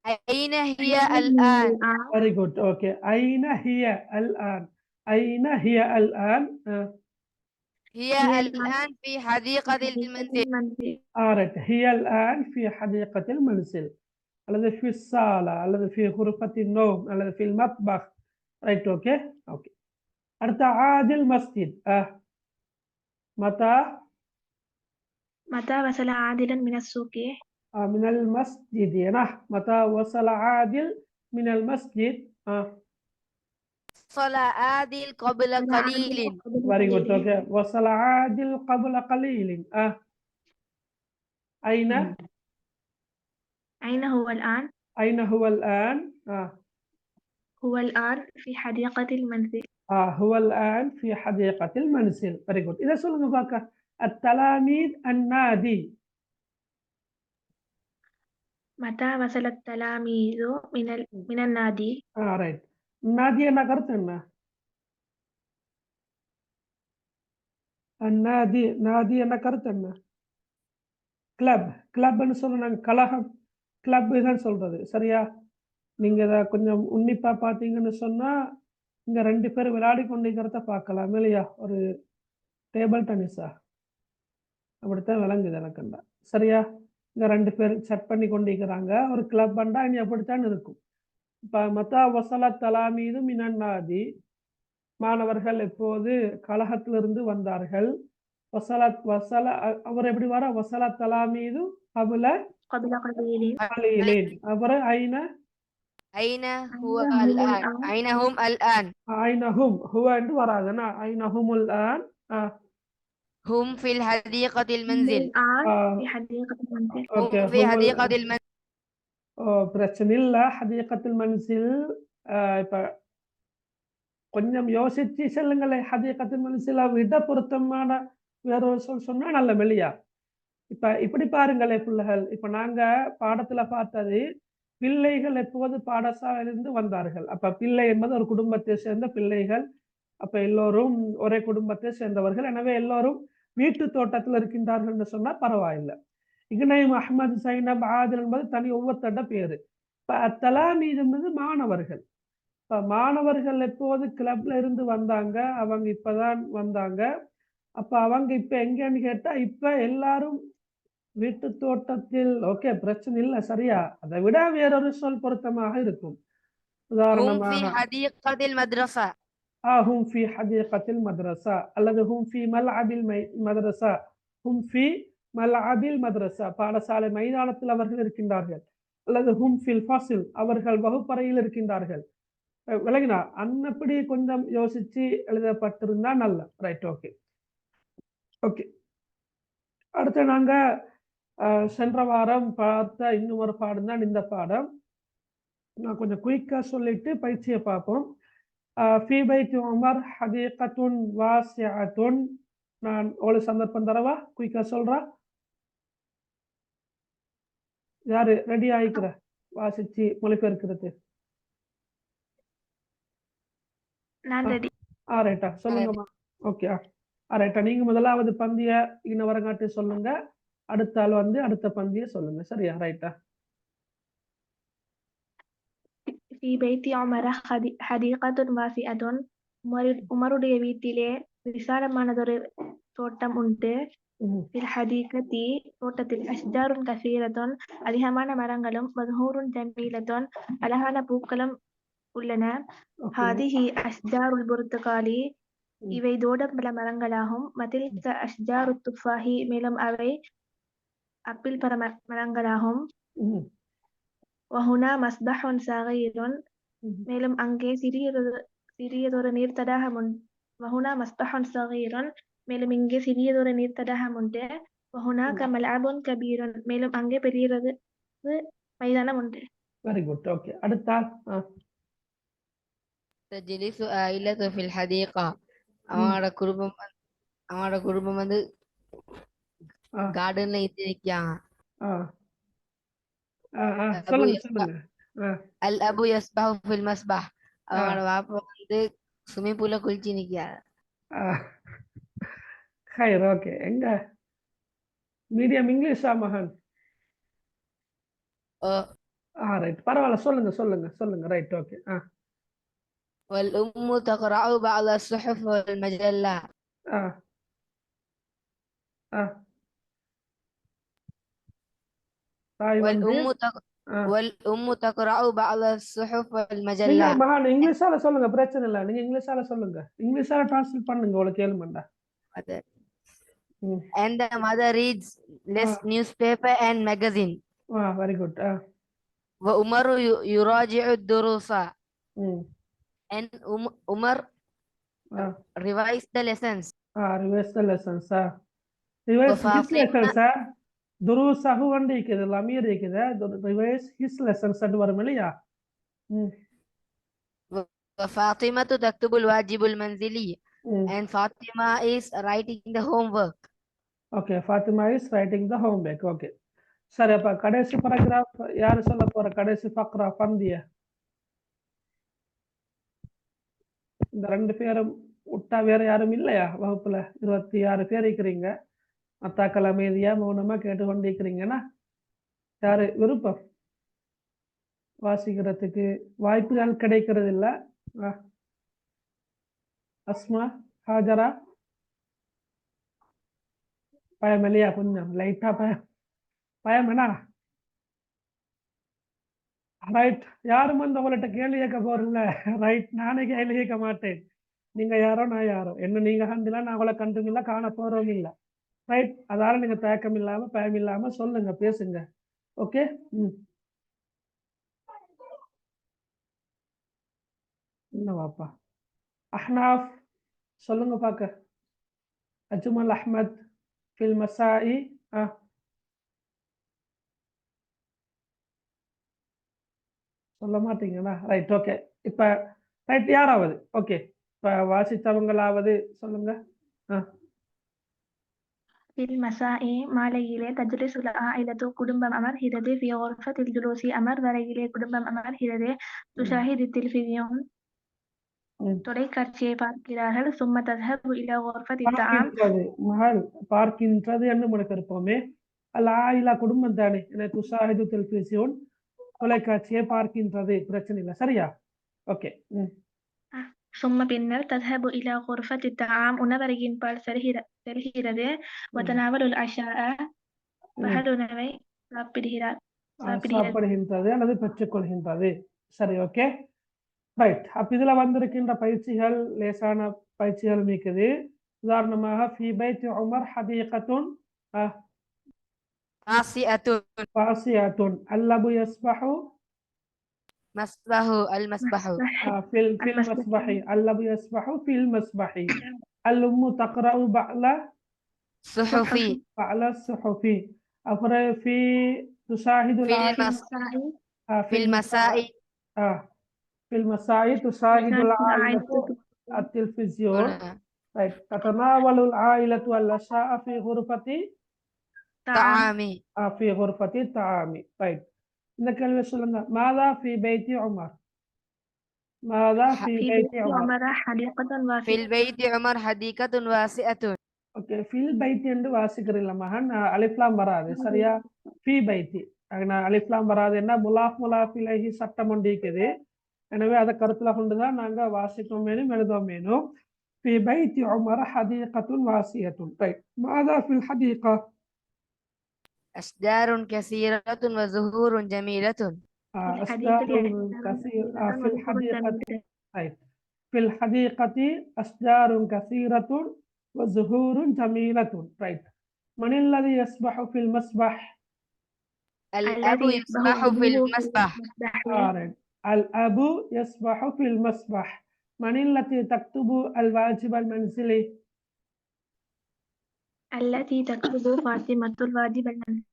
أين هي الآن؟ very good, okay. أين هي الآن. أين هي الآن. هي الآن في حديقة المنزل. right. هي الآن في حديقة المنزل، الذي في الصالة، الذي في غرفة النوم، الذي في المطبخ. right, okay. okay. அடுத்த عادل مسجد. متى وصل عادل من السوق؟ من المسجد. متى وصل عادل من المسجد. وصل عادل قبل قليل. very good, okay. وصل عادل قبل قليل. أين هو الآن؟ أين هو الآن. هو الآن في حديقة المنزل. هو الآن في حديقة المنزل. very good. إذا சொல்லுங்க பார்க்க. التلاميذ النادي. متى وصل التلاميذ من النادي؟ ரைட். நாதி என்ன கருத்து என்ன? நாதி நாதி என்ன கருத்து என்ன? கிளப் கிளப்னு சொன்னாங்க, கழகம், கிளப் தான் சொல்றது சரியா? நீங்க இதை கொஞ்சம் உன்னிப்பா பார்த்தீங்கன்னு சொன்னா இங்க 2 பேர் விளையாடி கொண்டிருக்கிறத பார்க்கலாம் இல்லையா? ஒரு டேபிள் டென்னிஸா அப்படித்தான் விளங்குது எனக்குண்டா சரியா? இங்க 2 பேர் செட் பண்ணி கொண்டிருக்கிறாங்க. ஒரு கிளப் அண்டா இனி அப்படித்தான் இருக்கும். இப்ப மத்தா வசல தலாமீது மினன்னாதி, மாணவர்கள் எப்போது கழகத்திலிருந்து வந்தார்கள். வசலத் வசல அவர் எப்படி வர வசல தலாமீது கபுல قبل قليل. கலீலின். அப்புறம் ஐன أين هو أين هم الآن الآن؟ أين هم الآن ஐனஹும் ஹுவ என்று வராதுன்னா ஐனஹுமுல் ஆன். هم في حديقة هم المنزل الآن آه. في حديقة المنزل. هم ஓகே في حديقة المنزل பிரச்சனை இல்லை. ஹதீகத்துல் மன்சில் இப்ப கொஞ்சம் யோசிச்சு செல்லுங்களே. ஹதீகத்துல் மன்சில விட பொருத்தமான வேறொரு சொன்னா நல்ல மெலியா. இப்ப இப்படி பாருங்களே பிள்ளைகள், இப்ப நாங்க பாடத்துல பார்த்தது பிள்ளைகள் எப்போது பாடசாலையிலிருந்து வந்தார்கள். அப்ப பிள்ளை என்பது ஒரு குடும்பத்தை சேர்ந்த பிள்ளைகள். அப்ப எல்லோரும் ஒரே குடும்பத்தை சேர்ந்தவர்கள். எனவே எல்லோரும் வீட்டு தோட்டத்தில் இருக்கின்றார்கள் என்று சொன்னா பரவாயில்லை. இக்னைம், அஹ்மது, சைனப், ஆதில் என்பது தனி ஒவ்வொருத்தட பேரு. இப்ப தலாமீது என்பது மாணவர்கள். இப்ப மாணவர்கள் எப்போது கிளப்ல இருந்து வந்தாங்க, அவங்க இப்பதான் வந்தாங்க. அப்ப அவங்க இப்ப எங்கன்னு கேட்டா இப்ப எல்லாரும் வீட்டு தோட்டத்தில். ஓகே, பிரச்சனை இல்லை சரியா? அதை விட வேறொரு சொல் பொருத்தமாக இருக்கும். هم في உதாரணமாக حديقة المدرسة ஹும் ஃபி ஹதீகத்தில் மദ്രസ அல்லது ஹும் ஃபி மல்அபில் மദ്രസ. ஹும் ஃபி மல்அபில் மദ്രസ, பாடசாலை மைதானத்தில் அவர்கள் இருக்கின்றார்கள். அல்லது ஹும் ஃபில் ஃபாசில், அவர்கள் வகுப்பறையில் இருக்கின்றார்கள். விளங்கினா? அன்னப்படி கொஞ்சம் யோசிச்சு எழுதப்பட்டிருந்தா நல்ல. Right, okay okay. அடுத்து நாங்க சென்ற வாரம் பார்த்த இன்னும் ஒரு பாடம் தான் இந்த பாடம். நான் கொஞ்சம் குயிக்கா சொல்லிட்டு பயிற்சியை பார்ப்போம். ஃபீ பைத்தி உமர் ஹதீகத்துன் வாசிஅத்துன். நான் ஒரு சந்தர்ப்பம் தரவா? குயிக்கா சொல்றா? யாரு ரெடி ஆயிக்கிற வாசிச்சு மொழிபெயர்க்கிறது? நான் ரெடி. ரைட்டா, சொல்லுங்கம்மா. ஓகே, ரைட்டா. நீங்க முதலாவது பந்திய இன்ன வரங்காட்டி சொல்லுங்க. அடுத்த ஆள் வந்து அடுத்த பந்திய சொல்லுங்க. சரியா? ரைட்டா. في بيت عمر حديقة واسعة. உமருடைய வீட்டிலே விசாலமானதொரு தோட்டம் உண்டு. ஃபில் ஹதீகத்தி, தோட்டத்தில் அஷ்ஜாருன் கசீரத்துன், அதிகமான மரங்களும், மதுஹூருன் ஜமீலத்துன், அழகான பூக்களும் உள்ளன. ஹாதிஹி அஷ்ஜாருல் புர்துகாலி, இவை தோடம்பழ மரங்களாகும். மதில்க அஷ்ஜாரு துஃபாஹி, மேலும் அவை அப்பிள் பழ மரங்களாகும். வஹுனா மஸ்பஹுன் சகீருன், மேலும் அங்கே சிறியதொரு நீர் தடாகம். வஹுனா மஸ்பஹுன் சகீருன், மேலும் இங்கே சிறியதொரு நீர் தடாகம் உண்டு. வஹுனாக மல்அபுன் கபீருன், மேலும் அங்கே பெரியது மைதானம் உண்டு. Very good. ஓகே, அடுத்த ஆள். تجلس عائلة في الحديقة. அவனோட குடும்பம் வந்து கார்டன்ல இருக்காங்க. சொல்லுங்க சொல்லுங்க. அல் அபு யஸ்பஹு ஃபில் மஸ்பஹ். அவனோட வாப்பா வந்து ஸ்விமிங் பூல்ல குளிச்சு நிக்கிறார். ஹைர், ஓகே. எங்க மீடியம் இங்கிலீஷா மகன்? ரைட், பரவாயில்ல. சொல்லுங்க சொல்லுங்க சொல்லுங்க. Right, okay. والأم تقرأ بعض الصحف والمجلات. தாய் வந்து والأم تقرأ بعض الصحف நீங்க والمجلات. மகன் இங்கிலீஷால சொல்லுங்க, பிரச்சனை இல்லை. நீங்க இங்கிலீஷால சொல்லுங்க, இங்கிலீஷால டிரான்ஸ்லேட் பண்ணுங்க. உங்களுக்கு கேளுமண்டா. And the mother reads less newspaper and magazine. Very good. وعمر يراجع الدروس. And Umar revise the lessons. Revise the lessons. Revise his lessons. துருசஹு வந்து இருக்குது, லமீர் இருக்குது. ரிவைஸ் ஹிஸ் லெசன்ஸ் அது வரும் இல்லையா? وفاطمة تكتب الواجب المنزلي. And Fatima is writing the homework. Okay, Fatima is writing the homework. Okay. சரி, அப்ப கடைசி paragraph யாரு சொல்ல போற? கடைசி ஃபக்ரா ஃபந்திய. இந்த 2 பேரும் விட்டா வேற யாரும் இல்லையா வகுப்புல? 26 பேர் இருக்கிறீங்க. அத்தாக்கள் அமைதியா மௌனமா கேட்டு கொண்டிருக்கிறீங்கன்னா யாரு விருப்பம் வாசிக்கிறதுக்கு வாய்ப்புகள் கிடைக்கிறது இல்ல? அஸ்மா, ஹாஜரா, பயம் இல்லையா? கொஞ்சம் லைட்டா பயம் என்ன? ரைட், யாரும் வந்து உங்கள்கிட்ட கேள்வி கேட்க போறதில்ல. ரைட், நானே கேள்வி கேட்க மாட்டேன். நீங்க யாரோ நான் யாரோ, என்ன நீங்க கண்டுல நான் அவளை கண்டும் இல்லை, காண போறோம் இல்லை. ரைட், அதால நீங்க தயக்கம் இல்லாம பயம் இல்லாம சொல்லுங்க, பேசுங்க. ஓகே. என்னவாப்பா? அஹ்னாஃப் சொல்லுங்க பாக்க. அஜ்மல் அஹ்மத் ஃபில் மசாயி. சொல்ல மாட்டீங்களா? Right, okay. இப்ப ரைட், யாராவது ஓகே, இப்ப வாசித்தவங்களாவது சொல்லுங்க. ஃபில் மசாஇ மாலையிலே தஜ்லிசுல் ஆயிலத்து குடும்பம் அமர்கிறது. ஃபி குர்ஃபத்தில் ஜுலூசி அமர்வறையிலே குடும்பம் அமர்கிறது. துஷாஹிது தில்ஃபிலியோன் தொலைக்காட்சியை பார்க்கிறார்கள். சும்ம தذهب இலா குர்ஃபத்தி தஆம் மகள் பார்க்கின்றது என்று முனைத்திருப்போமே. அல் ஆயிலா குடும்பம் தானே. துஷாஹிது தில்ஃபிலியோன் தொலைக்காட்சியை பார்க்கின்றது, பிரச்சனை இல்லை. சரியா? ஓகே. சும்ம பின்னர் தذهب இலா குர்ஃபத்தி தஆம் உணவறையின் பால் செல்கிறது. வதனாவலுல் அஷாஅ பகலுணவை சாப்பிடுகின்றது அல்லது பெற்றுக்கொள்கின்றது. சரி, ஓகே. ரைட், அப்ப இதுல வந்திருக்கின்ற பயிற்சிகள் லேசான பயிற்சிகள் இருக்குது. உதாரணமாக ஃபீ பைத்தி உமர் ஹதீகத்துன் வாசியத்துன் அல்லபு யஸ்பஹு மஸ்பஹு அல் மஸ்பஹு ஃபில் மஸ்பஹி அல்லபு யஸ்பஹு ஃபில் மஸ்பஹி அல்-உம்மு தக்ரஉ பஅல சுஹுஃபி சுஹுஃபி. அப்புறம் ஃபீ துஷாஹிதுல் ஃபில் மசாஇ في المساء تشاهد العائلة التلفزيون. طيب، تتناول العائلة العشاء في غرفة طعام. في غرفة الطعام. طيب، இந்த கேள்வி சொல்லுங்க. ماذا في بيت عمر؟ ماذا في بيت عمر؟ في البيت عمر حديقة واسعة. ஓகே, ஃபில் பைத்தி என்று வாசிக்கிறீங்களா மகன்? அலிஃப்லாம் வராது. சரியா? ஃபி பைத்தி அலிஃப்லாம் வராது. என்ன முலாஃப் இலைஹி சட்டம் ஒன்று இருக்குது. எனவே அதை கருத்துல கொண்டுதான் நாங்க வாசிக்கும் வேணும் எழுதுவோம் வேணும். في بيت عمر حديقة واسعة. طيب، ماذا في الحديقة؟ أشجار كثيرة وزهور جميلة. أشجار كثيرة في الحديقة. طيب، في الحديقة أشجار كثيرة وزهور جميلة. طيب، من الذي يسبح في المسبح؟ الأب يسبح في المسبح. الأب يسبح في المسبح. من التي تكتب الواجب المنزلي؟ التي تكتب فاطمة الواجب المنزلي.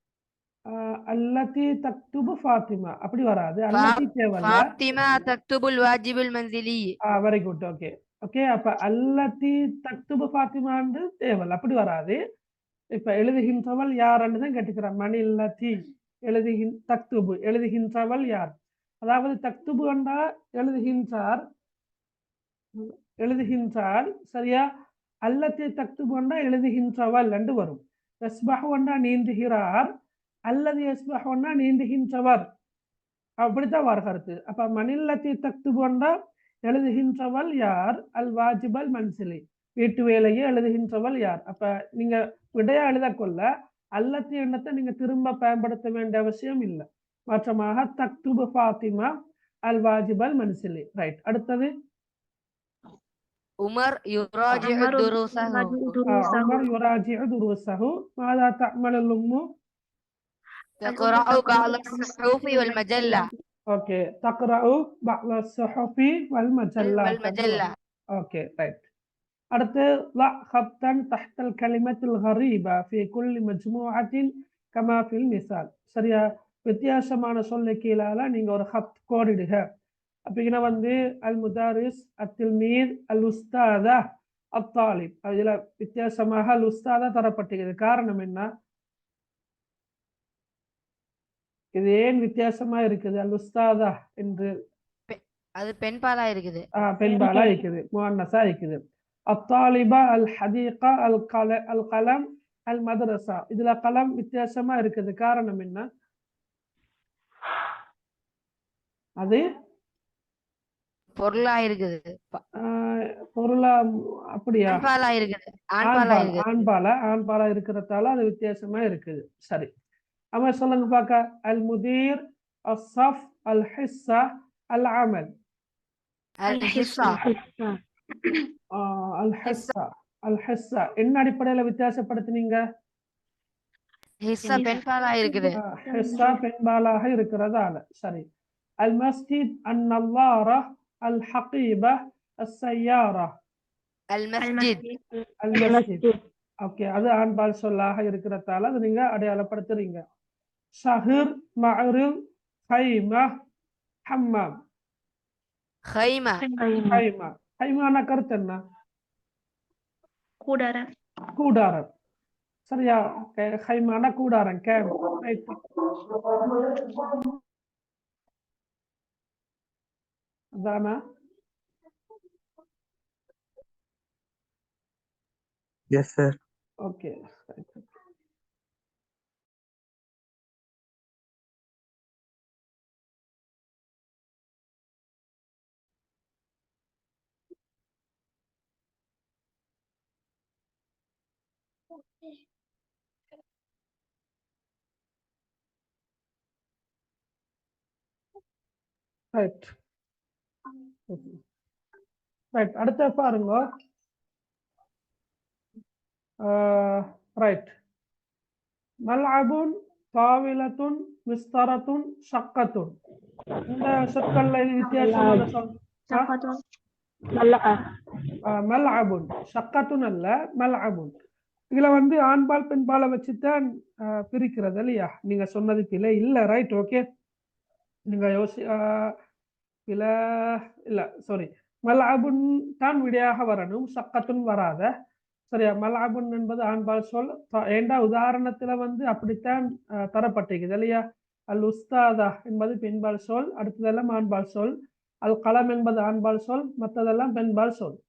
التي تكتب فاطمة அப்படி வராது. التي فاطمة تكتب الواجب المنزلي. Very good. Okay okay. அப்ப அல்லதி தக்துபு ஃபாத்திமான்னு தேவல் அப்படி வராது. இப்ப எழுதுகின்றவள் யாருன்னு தான் கேட்டுக்கிறான். மணில்லதி தக்துபு எழுதுகின்றவள் யார்? அதாவது தக்துபு என்றா எழுதுகின்றாள். சரியா? அல்லத்தி தக்துபு என்றா எழுதுகின்றவள் என்று வரும். யஸ்பஹு என்றா நீந்துகிறார், அல்லது யஸ்பஹு என்றா நீந்துகின்றவர், அப்படித்தான் வருகிறது. அப்ப மணில்லத்தி தக்துபு என்றா எழுதுகின்றவள் யார்? அல் வாஜிபல் மன்சிலி வீட்டு வேலையை எழுதுகின்றவள் யார்? அப்ப நீங்க விடையா எழுதக்கொள்ள அல்லத்தி எண்ணத்தை நீங்க திரும்ப பயன்படுத்த வேண்டிய அவசியம் இல்லை. மாற்றமாக தக்துபு ஃபாத்திமா அல் வாஜிபல் மன்சிலி. ரைட், அடுத்தது உமர் யுராஜிஉ துருஸஹு. உமர் யுராஜிஉ துருஸஹு. மாதா தஅமலுல் உம்மு? தக்ரஉ பஅல الصحف والمجلة. ஓகே, தக்ரஉ பஅல الصحف والمجلة. Okay, right. அடுத்து லா خطًا تحت الكلمة الغريبة في كل مجموعة كما في المثال. சரியா? வித்தியாசமான சொல்லை கீழால நீங்க ஒரு ஹத் கோடிடுக. அப்படின்னா அல் முதாரிஸ், அத்தில்மீத், அல் உஸ்தாதா, அத்தாலிப். அதுல வித்தியாசமாக அல் உஸ்தாதா தரப்பட்டிருக்கிறது. காரணம் என்ன? இது ஏன் வித்தியாசமா இருக்குது அல் உஸ்தாதா என்று அது பெண்பாலா இருக்குது. பெண்பாலா இருக்குது, முஅன்னஸா இருக்குது. அத்தாலிபா அல் ஹதீகா அல் கலம் அல் மதரசா, இதுல கலம் வித்தியாசமா இருக்குது. காரணம் என்ன? அது பொருளா இருக்குது. பொருளா? அப்படியா? ஆண்பாலா இருக்குது. ஆண்பாலா இருக்குது. ஆண்பாலா இருக்கிறதால அது வித்தியாசமா இருக்குது. சரி, அவன் சொல்லுங்க பாக்க. அல் முதீர், அல் சஃப், அல் ஹிஸ்ஸா, அல் அமல். அல் ஹிஸ்ஸா. அல் ஹிஸ்ஸா. அல் ஹிஸ்ஸா என்ன அடிப்படையில வித்தியாசப்படுத்துனீங்க? ஹிஸ்ஸா பெண்பாலா இருக்குது. ஹிஸ்ஸா பெண்பாலாக இருக்கிறதால. சரி. அல் மஸ்ஜித், அன் நல்லாரா, அல் ஹகீபா, அஸ் சய்யாரா. அல் மஸ்ஜித். அல் மஸ்ஜித். ஓகே, அது ஆண்பால் சொல்லாக இருக்கிறதால அது நீங்க அடையாளப்படுத்துறீங்க. ஷஹர், மஅரில், ஹைமா, ஹம்மாம். ஹைமா. ஹைமா. ஹைமான கருத்து என்ன? கூடாரம். கூடாரம். சரியா? ஹைமான கூடாரம், கேம்ப். ரைட். அதானா? Yes, sir. Okay. Right. Right, அடுத்த பாருங்க. ரைட். மல்அபுன், தாவிலத்துன், மிஸ்தரத்துன், ஷக்கத்துன். இந்த சொற்கள்ல இது வித்தியாசமான சொல். மல்அபுன், ஷக்கத்துன் அல்ல, மல்அபுன். இதுல வந்து ஆண்பால் பெண்பாலை வச்சுதான் பிரிக்கிறது இல்லையா? நீங்க சொன்னது பிழை இல்ல. Right, okay. நீங்க இல்ல இல்ல சாரி, மல்அபுன் தான் விடையாக வரணும், ஷக்கத்துன் வராத. சரியா? மல்அபுன் என்பது ஆண்பால் சொல். ஏண்டா உதாரணத்துல வந்து அப்படித்தான் தரப்பட்டிருக்குது இல்லையா? அல் உஸ்தாதா என்பது பெண்பால் சொல், அடுத்ததெல்லாம் ஆண்பால் சொல். அல் கலம் என்பது ஆண்பால் சொல், மற்றதெல்லாம் பெண்பால் சொல்.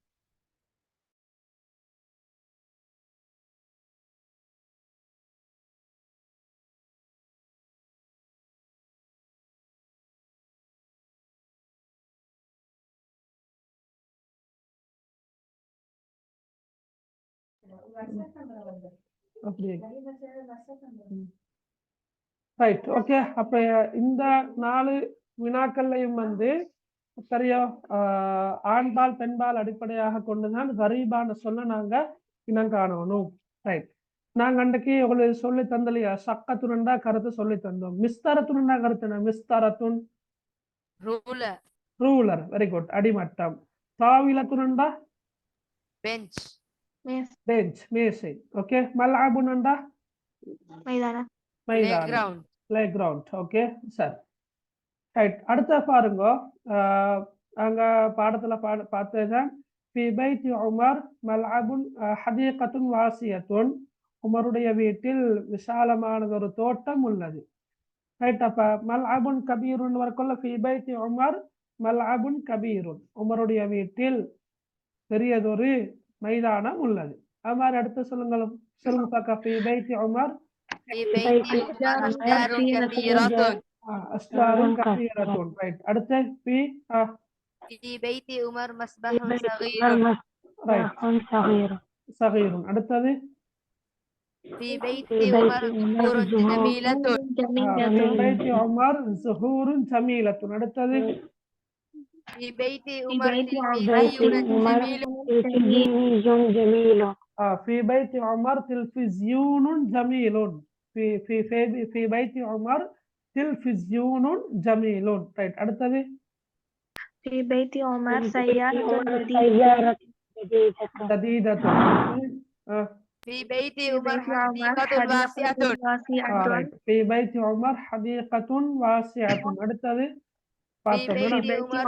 Right, okay. அப்ப இந்த 4 வினாக்கள்லையும் வந்து சரியா ஆண்பால் பெண்பால் அடிப்படையாக கொண்டுதான் கரீபான சொல்ல நாங்க இனம் காணணும். ரைட். நாங்க அன்றைக்கு உங்களுக்கு சொல்லி தந்தலையா? சக்கத்துனண்டா கருத்து சொல்லி தந்தோம். மிஸ்தரத்துனண்டா கருத்து என்ன? மிஸ்தரத்துன் ரூலர். ரூலர். வெரி குட், அடிமட்டம். தாவிலத்துனண்டா பெஞ்ச். பெஞ்ச், மேசை. ஓகே. மல்அபுனண்டா மைதானம். மைதானம், பிளே கிரவுண்ட். ஓகே, சரி. ரைட், அடுத்த பாருங்க. அங்க பாடத்துல பார்த்ததுதான் ஃபி பைத்தி உமர் மல்அபுன் ஹதீகத்துன் வாசியத்துன். உமருடைய வீட்டில் விசாலமானது ஒரு தோட்டம் உள்ளது. ரைட். அப்ப மல்அபுன் கபீருன் வரக்குள்ள ஃபி பைத்தி உமர் மல்அபுன் கபீருன், உமருடைய வீட்டில் பெரியதொரு மைதானம் உள்ளது. அது மாதிரி அடுத்து சொல்லுங்க பார்க்க. ஃபி பைத்தி உமர் அஷ்ஜாருன் கஸீரத்துன். ரைட். அடுத்து ஃபி பைத்தி உமர் மஸ்பஹுன் ஸகீருன். ரைட், ஸகீருன். அடுத்தது في بيت عمر زهور جميلة. في بيت عمر زهور جميلة. அடுத்தது في بيت عمر تلفزيون جميل. في بيت عمر تلفزيون جميل. في بيت عمر تلفزيون جميل. ரைட். அடுத்தது في بيت عمر سيارة جديدة. في بيت عمر حديقة واسعة. في بيت عمر حديقة واسعة. அடுத்தது في بيت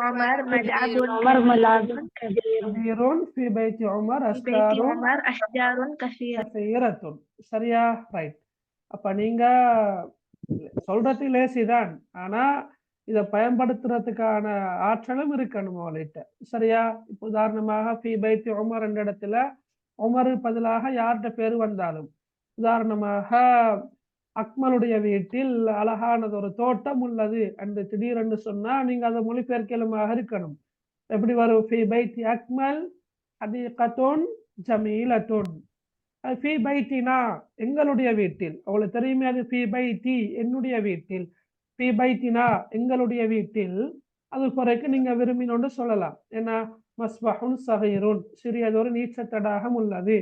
عمر ملعب كبير. في بيت عمر أشجار كثيرة. சரியா? ரைட். அப்ப நீங்க சொல்றது லேசிதான், ஆனா இதை பயன்படுத்துறதுக்கான ஆற்றலும் இருக்கணும் அவள்கிட்ட. சரியா? இப்போ உதாரணமாக ஃபி பைத்தி உமர் என்ற இடத்துல உமர் பதிலாக யார்கிட்ட பேர் வந்தாலும், உதாரணமாக அக்மலுடைய வீட்டில் அழகானது ஒரு தோட்டம் உள்ளது என்று திடீரென்று சொன்னா நீங்க அதை மொழிபெயர்க்கலுமாக இருக்கணும். எப்படி வரும்? ஃபி பைத்தி அக்மல் ஹதீகத்துன் ஜமீலத்துன். ஃபி பைத்தினா எங்களுடைய வீட்டில். அவளுக்கு தெரியுமே அது ஃபி பைத்தி என்னுடைய வீட்டில். ஃபி பைத்தினா எங்களுடைய வீட்டில். அது பிறகு நீங்க விரும்பினோன்னு சொல்லலாம். ஏன்னா மஸ்பஹுன் சகீருன் சிறியதொரு நீச்சத்தடாகம் உள்ளது.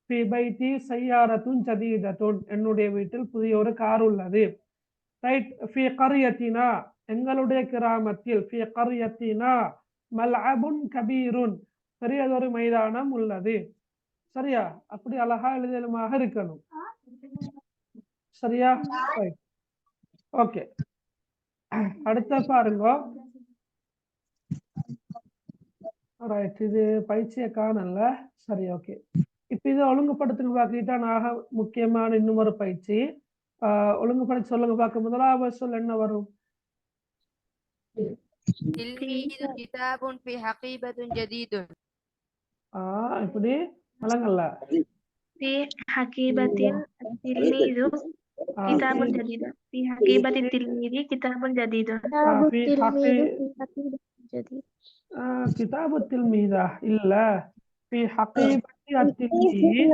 ஃபி பைத்தி சையாரத்துன் ஜதீதத்துன் என்னுடைய வீட்டில் புதிய ஒரு கார் உள்ளது. ரைட். ஃபி கரியத்தினா எங்களுடைய கிராமத்தில். ஃபி கரியத்தினா மல்அபுன் கபீருன் பெரியதொரு மைதானம் உள்ளது. சரியா? அப்படி அழகா எழுதலுமாக இருக்கணும். சரியா? ஓகே, அடுத்த பாருங்க. ரைட், இது பயிற்சியை காணல. சரி, ஓகே. இப்ப இதை ஒழுங்குபடுத்துங்க பாக்கிட்டா நாக முக்கியமான இன்னும் ஒரு பயிற்சி. ஒழுங்குபடுத்தி சொல்லுங்க பார்க்க. முதலாவது சொல் என்ன வரும்? இப்படி வழங்கல்ல. في حقيبة التلميذ كتاب جديد. في حقيبة التلميذ كتاب جديد. كتاب التلميذ இல்ல. في حقيبة التلميذ.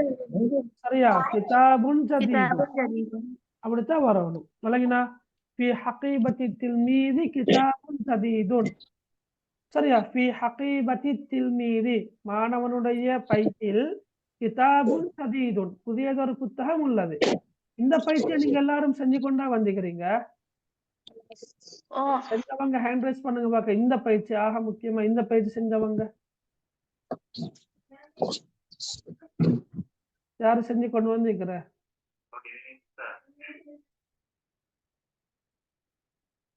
சரியா? كتاب جديد அப்படித்தான் வரணும். விளங்கினா? في حقيبة التلميذ كتاب جديد. சரியா? في حقيبة التلميذ மாணவனுடைய பையில் கிதாபுன் ஜதீதுன் புதியதொரு புத்தகம் உள்ளது. இந்த பயிற்சியை நீங்க எல்லாரும் செஞ்சு கொண்டா வந்துக்கிறீங்க. செஞ்சவங்க ஹேண்ட் ரைஸ் பண்ணுங்க பாக்க. இந்த பயிற்சி ஆக முக்கியமா. இந்த பயிற்சி செஞ்சவங்க யாரு செஞ்சு கொண்டு வந்துக்கிற?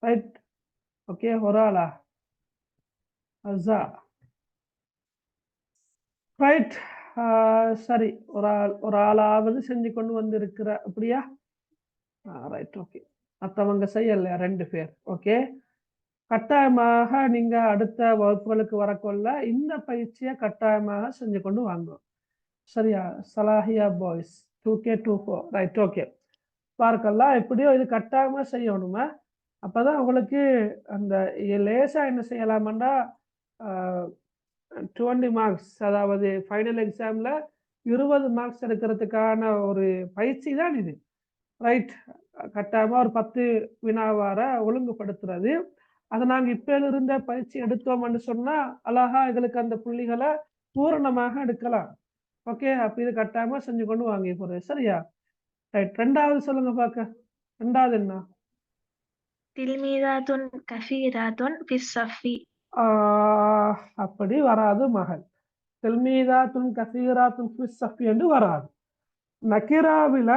Right, okay. ஒரு ஆளா? அஸா. ரைட், சரி. ஒரு ஆளாவது செஞ்சு கொண்டு வந்து இருக்கிற. அப்படியா? Right, okay. மற்றவங்க செய்யல 2 பேர். ஓகே, கட்டாயமாக நீங்க அடுத்த வகுப்புகளுக்கு வரக்கொள்ள இந்த பயிற்சியை கட்டாயமாக செஞ்சு கொண்டு வாங்க. சரியா? சலாஹியா பாய்ஸ் 2K24. Right, okay. பார்க்கலாம். எப்படியோ இது கட்டாயமா செய்யணுமா? அப்பதான் உங்களுக்கு அந்த லேசா என்ன செய்யலாமண்டா 20 மார்க்ஸ், அதாவது ஃபைனல் எக்ஸாம்ல 20 மார்க்ஸ் எடுக்கிறதுக்கான ஒரு பயிற்சி தான் இது. ரைட், கட்டாயமா ஒரு 10 வினாவார ஒழுங்குபடுத்துறது. அதை நாங்கள் இப்ப இருந்த பயிற்சி எடுத்தோம்னு சொன்னா அழகா எங்களுக்கு அந்த புள்ளிகளை பூரணமாக எடுக்கலாம். ஓகே, அப்ப இது கட்டாயமா செஞ்சு கொண்டு வாங்கி போறது. சரியா? ரைட், 2வது சொல்லுங்க பாக்க. 2வது என்ன? தில்மீதாத்துன் கஸீராத்துன் ஃபிஸ் ஸஃபி. அப்படி வராது மகள். தில்மீதாத்துன் கஸீராத்துன் ஃபிஸ் ஸஃபி என்று வராது. நக்கிராவில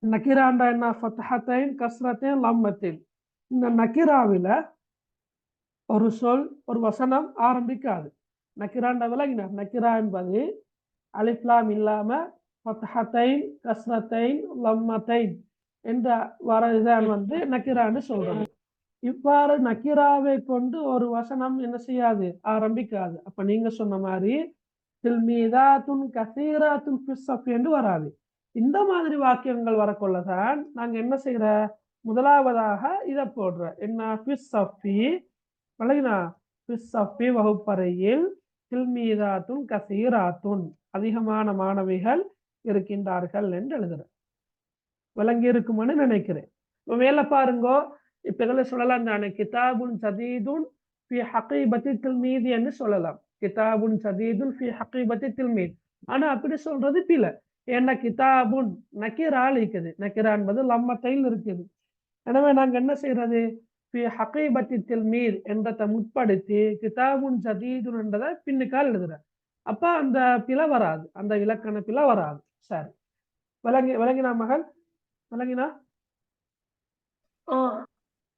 நக்கிராண்டா என்ன? ஃபத்ஹத்தைன் கஸ்ரத்தைன் லம்மத்தைன். இந்த நக்கிராவில ஒரு சொல் ஒரு வசனம் ஆரம்பிக்காது. நக்கிராண்ட விலகின. நக்கிரா என்பது அலிஃப்லாம் இல்லாம ஃபத்ஹத்தைன் கஸ்ரத்தைன் லம்மத்தைன் என்ற வரதான் நக்கிரான்னு சொல்றது. இவ்வாறு நக்கிராவை கொண்டு ஒரு வசனம் என்ன செய்யாது? ஆரம்பிக்காது. அப்ப நீங்க சொன்ன மாதிரி தில்மீதாத்துன் கஸீராத்துன் ஃபிஸ் ஸஃபி என்று வராது. இந்த மாதிரி வாக்கியங்கள் வரக்கொள்ளதான் நாங்க என்ன செய்யற? முதலாவதாக இதை போடுற. என்ன? ஃபிஸ் ஸஃபி. விளங்கினா? ஃபிஸ் ஸஃபி வகுப்பறையில் தில்மீதாத்துன் கஸீராத்துன் அதிகமான மாணவிகள் இருக்கின்றார்கள் என்று எழுதுற. விளங்கி இருக்குமான்னு நினைக்கிறேன். மேல பாருங்கோ. இப்ப எங்களை சொல்லலாம் தானே, கிதாபுன் ஜதீதுன் ஃபி ஹகீபத்தி தில்மீத் என்று சொல்லலாம். கிதாபுன் ஜதீதுன் ஃபி ஹகீபத்தி தில்மீத். ஆனா அப்படி சொல்றது பிழை. ஏன்னா கிதாபுன் நக்கிரா இருக்குது. நக்கிரா என்பது லம்மத்தையில் இருக்குது. எனவே நாங்க என்ன செய்யறது? ஃபி ஹகீபத்தி தில்மீத் என்றதை முற்படுத்தி கிதாபுன் ஜதீதுன் என்றதை பின்னுக்கால் எழுதுற. அப்ப அந்த பிழை வராது, அந்த இலக்கண பிழை வராது. சரி, விளங்கினா மகள்? விளங்கினா?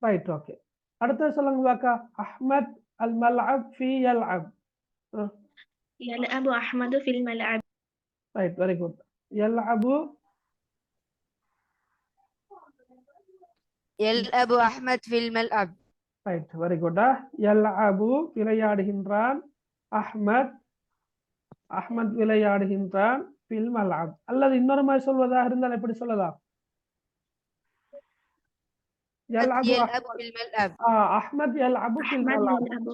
Right, okay. அடுத்து சொல்லுங்க பாக்கா. அஹ்மத் அல் மல்அப் ஃபி யல்அப். யல்அபு அஹ்மது ஃபில் மல்அப். Right, very good. யல்அபு يلعب أحمد في الملعب. Right, very good. யல்அபு விளையாடுகின்றான், அஹ்மத் அஹ்மத் விளையாடுகின்றான், ஃபில் மல்அப். அல்லது இன்னொரு மாதிரி சொல்வதாக இருந்தால் எப்படி சொல்லலாம்? யல்அபு يلعب في الملعب. அஹ்மத் யல்அபு ஃபில் أحمد மல்அப் يلعب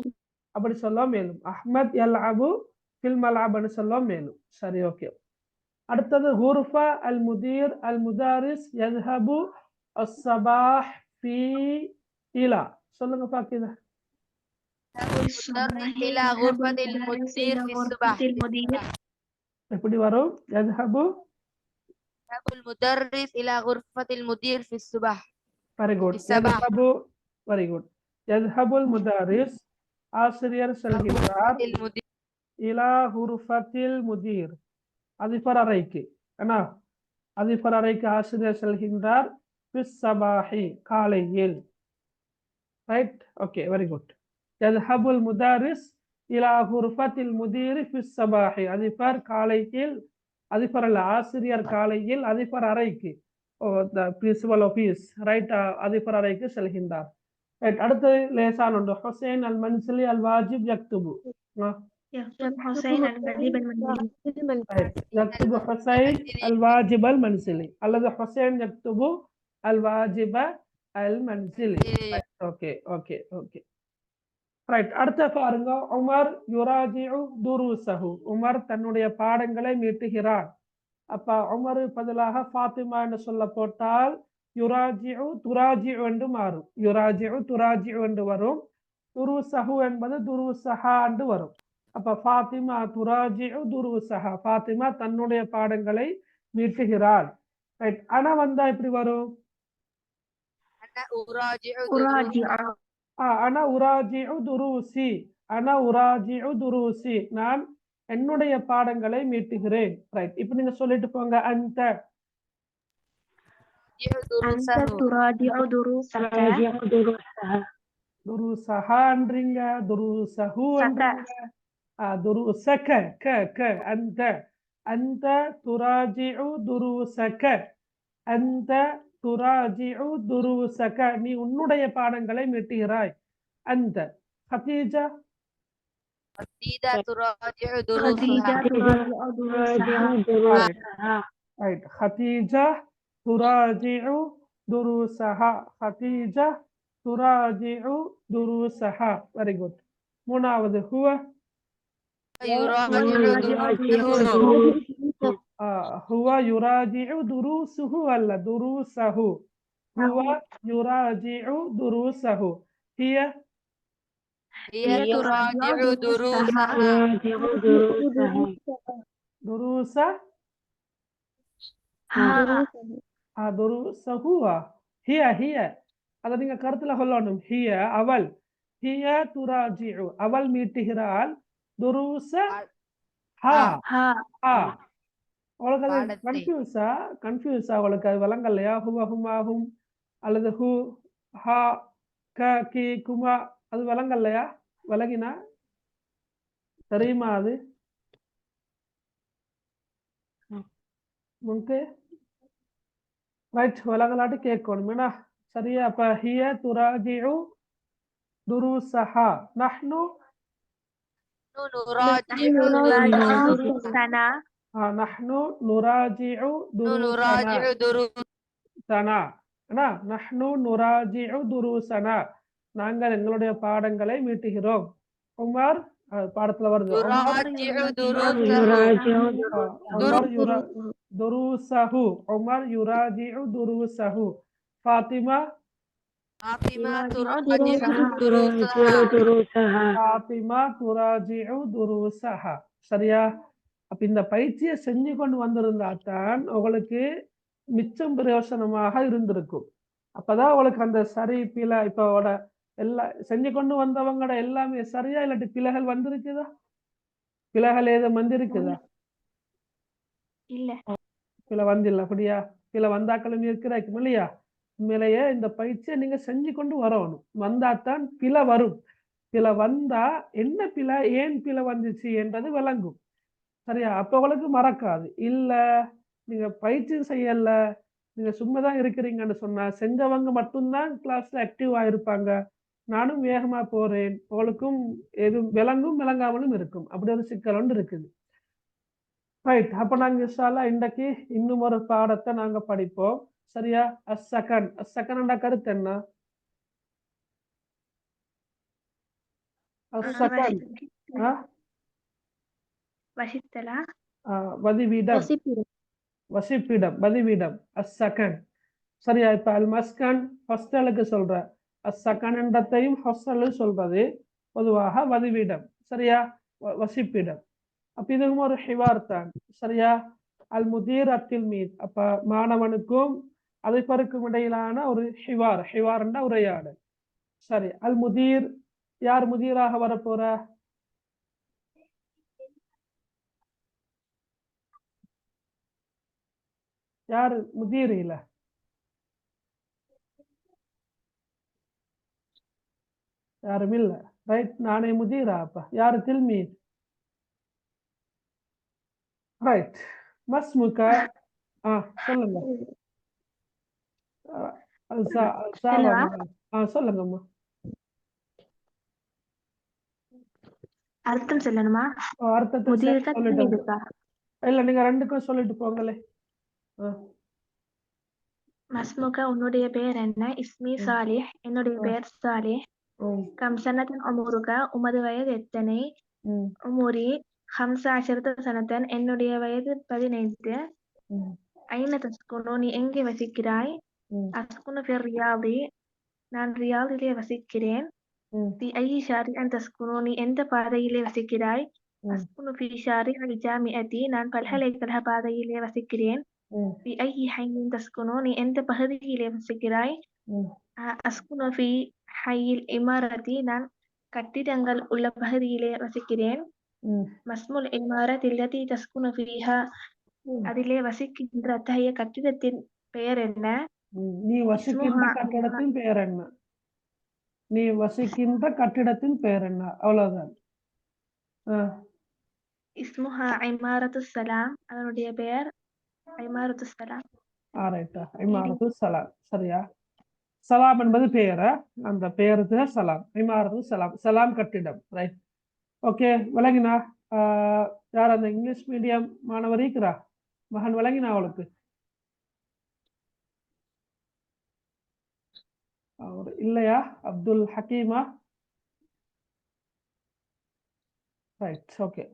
அப்படி சொல்ல மேலும். அஹ்மத் யல்அபு ஃபில் மல்அப்னு சொல்ல மேலும். சரி, ஓகே. அடுத்தது குர்ஃபா அல் முதீர் அல் முதாரிஸ் யذهبு الصباح في இலா. சொல்லுங்க பாக்கிதா. في الصباح إلى يذهب غرفة المدرس المدير إلى في غرفة الصباح. المدير. எப்படி வரும்? யذهبு. يذهب المدرس إلى غرفة المدير في الصباح. Very good. في الصباح. யذهபு, வெரி குட். யذهபுல் முதாரிஸ் ஆசிரியர் செல்கின்றார், المدير. இலா குர்ஃபத்தில் முதீர் அதிபர் அறைக்கு. என்ன? அதிபர் அறைக்கு ஆசிரியர் செல்கின்றார், ஃபிஸ் சபாஹி காலையில். Right, okay, very good. யذهபுல் முதாரிஸ் இலா குர்ஃபத்தில் முதீர் ஃபிஸ் சபாஹி. அதிபர் காலையில், அதிபர் அல்ல, ஆசிரியர் காலையில் அதிபர் அறைக்கு, த பிரின்சிபல் ஆஃபீஸ், ரைட், அதிபர் அறைக்கு செல்கின்றார். ரைட், அடுத்து லேசான ஒன்று. ஹுசைன் அல் மன்சிலி அல் வாஜிப் யக்துபு. يكتب حسين الواجب المنزلي. யக்துபு ஹுசைன் அல் வாஜிப் அல் மன்சிலி அல்லது ஹுசைன் யக்துபு அல் வாஜிப அல் மன்சிலி. Okay, okay, okay. ரைட், அடுத்த பாருங்க. உமர் யுராஜிஉ துருஸஹு. உமர் தன்னுடைய பாடங்களை மீட்டுகிறான். அப்ப உமர் பதிலாக ஃபாத்திமா என்று சொல்ல போட்டால் யுராஜிஉ துராஜிஉ என்று மாறும். யுராஜிஉ துராஜிஉ என்று வரும். துருஸஹு என்பது துருஸஹா என்று வரும். அப்ப ஃபாத்திமா துராஜிஉ துருஸஹா, ஃபாத்திமா தன்னுடைய பாடங்களை மீட்டுகிறாள். ரைட், ஆனா வந்தா எப்படி வரும்? أنا أراجع أراجع அன உராஜிஉ துருசி, அன உராஜிஉ துருசி, நான் என்னுடைய பாடங்களை மீட்டுகிறேன். ரைட், இப்போ நீங்க சொல்லிட்டு போங்க. அந்த أنت تراجع دروسك. துருசஹான்றீங்க, துருசஹுன்றீங்க, துருசக க க அந்த. அந்த துராஜிஉ துருசக, அந்த துராஜிஉ துருசக, நீ உன்னுடைய பாடங்களை மீட்டுகிறாய். அந்த ஹதீஜா خديجة تراجع خديجة دروسها. تراجع دروسها. ரைட், ஹதீஜா துராஜிஉ துருசஹா, ஹதீஜா துராஜிஉ துருசஹா. Very good. மூணாவது ஹுவ يراجع دروسه. ஹுவ யுராஜிஉ துருசுஹு அல்ல துருசஹு. ஹுவ யுராஜிஉ துருசஹு. ஹிய هي تراجع دروسها. துருச ها துருசஹுவா. ஹிய ஹிய அதை நீங்க கருத்துல கொள்ளணும். ஹிய அவள், ஹிய துராஜிஉ அவள் மீட்டுகிறாள், துருச ஹா ها ஹா. அவளுக்கு அது பாடத்தை. கன்ஃபியூஸா அவளுக்கு அது விளங்கலையா? ஹுவ ஹுமாஹும் அல்லது ஹு ஹா க கி குமா, அது விளங்கலையா? விளங்கினா தெரியுமா அது? முன்கே ரைட், விளங்கலாட்டு கேட்கணும். ஏன்னா சரியா? அப்ப ஹிய துராஜிஉ துருசஹா, நஹ்னு نراجع دروسنا. நஹ்னு நுராஜிஉ نراجع துருசனா. அண்ணா, நஹ்னு நுராஜிஉ துருசனா, நாங்கள் எங்களுடைய பாடங்களை மீட்டுகிறோம். உமர் பாடத்துல வருது. يراجع دروسه. உமர் துருசஹு, உமர் யுராஜிஉ துருசஹு. ஃபாத்திமா فاطمة تراجع دروسها. ஃபாத்திமா துராஜிஉ துருசஹா. சரியா? அப்ப இந்த பயிற்சியை செஞ்சு கொண்டு வந்திருந்தாத்தான் உங்களுக்கு மிச்சம் பிரயோசனமாக இருந்திருக்கும். அப்பதான் உங்களுக்கு அந்த சரி பிழை இப்ப எல்லாம் செஞ்சு கொண்டு வந்தவங்களோட எல்லாமே சரியா, இல்லாட்டி பிழைகள் வந்திருக்குதா? பிழைகள் ஏதும் வந்திருக்குதா? இல்ல. பிழை வந்தில்ல. அப்படியா? பிழை வந்தாக்களும் இருக்கிறாக்கும் இல்லையா? உண்மையிலேயே இந்த பயிற்சியை நீங்க செஞ்சு கொண்டு வரணும். வந்தாத்தான் பிழை வரும். பிழை வந்தா என்ன பிழை, ஏன் பிழை வந்துச்சு என்றது விளங்கும். சரியா? அப்ப உங்களுக்கு மறக்காது. இல்ல நீங்க பயிற்சி செய்யல, நீங்க சும்மா தான் இருக்கிறீங்கன்னு சொன்னா செஞ்சவங்க மட்டும்தான் கிளாஸ்ல ஆக்டிவா இருப்பாங்க. நானும் வேகமா போறேன், உங்களுக்கும் எதுவும் விளங்கும் விளங்காமலும் இருக்கும். அப்படி ஒரு சிக்கல் ஒன்று இருக்குது. ரைட். அப்ப நாங்க இன்ஷா அல்லாஹ் இன்றைக்கு இன்னும் ஒரு பாடத்தை நாங்க படிப்போம். சரியா? அஸ்ஸகன். அஸ்ஸகன்ன்ற கருத்து என்ன? அஸ்ஸகன் ஆ? வசித்தலா வதிவிடம், வசிப்பிடம். வசிப்பிடம், வதிவிடம். அஸ்ஸகன். சரியா? இப்ப அல் மஸ்கன் ஹாஸ்டலுக்கு சொல்ற, அஸ்ஸகன் என்றதையும் ஹாஸ்டல் சொல்றது பொதுவாக வதிவிடம். சரியா? வசிப்பிடம். அப்ப இதுவும் ஒரு ஹிவார் தான். சரியா? அல் முதீர் அத்தில் மீத். அப்ப மாணவனுக்கும் அதிபருக்கும் இடையிலான ஒரு ஹிவார். ஹிவார்னா உரையாடல். சரி. அல் முதீர், யார் முதீராக வரப்போற? யாரு முதீர்? இல்ல யாரும் இல்ல. ரைட். நானே முதீரா? அப்ப யாரு தில்மீத்? ரைட். மஸ்முக. சொல்லுங்க. சொல்லவா? சொல்லுங்கம்மா. அர்த்தம் சொல்லணுமா? அர்த்தத்தை முதீருக்கா சொல்லிட்டு தில்மீதுக்கா? இல்ல, நீங்க ரெண்டுக்கும் சொல்லிட்டு போங்களே. மஸ்முக, உன்னுடைய பெயர் என்ன? இஸ்மி சாலிஹ், என்னுடைய பெயர் சாலிஹ். கம் சனத்தன் உமுருக, உமது வயது எத்தனை? உமுரி ஹம்சா அஷரத சனத்தன், என்னுடைய வயது 15. ஐன தஸ்குனு, நீ எங்கே வசிக்கிறாய்? அஸ்குனு ஃபிர் ரியாதி, நான் ரியாதிலே வசிக்கிறேன். ஃபி ஐயி ஷாரிஅன் தஸ்குனு, நீ எந்த பாதையிலே வசிக்கிறாய்? அஸ்குனு ஃபி ஷாரிஅல் ஜாமிஅத்தி, நான் பல்கலைக்கழக பாதையிலே வசிக்கிறேன். ஃபி ஐயி ஹையின் தஸ்குனு, நீ எந்த பகுதியிலே வசிக்கிறாய்? அஸ்குனு ஃபி ஹையில் இமாரத்தி, நான் கட்டிடங்கள் உள்ள பகுதியிலே வசிக்கிறேன். மஸ்முல் இமாரத் இல்லதி தஸ்குனு ஃபீஹா, அதிலே வசிக்கின்ற அத்தகைய கட்டிடத்தின் பெயர் என்ன? நீ வசிக்கின்ற கட்டிடத்தின் பெயர் என்ன? நீ வசிக்கின்ற கட்டிடத்தின் பெயர் என்ன? அவ்வளவுதான். இஸ்முஹா இமாரத்து சலாம், அதனுடைய பெயர் இமாரத்து சலாம். இமாரத்து சலாம். சரியா? சலாம் என்பது பெயரா? அந்த பெயருக்கு சலாம். இமாரத்து சலாம். சலாம் கட்டிடம். ரைட். ஓகே, விளங்கினா? யார் அந்த இங்கிலீஷ் மீடியம் மாணவர் இருக்கிறா? மகன் விளங்கினா அவளுக்கு? அவர் இல்லையா? அப்துல் ஹக்கீமா? ரைட். ஓகே.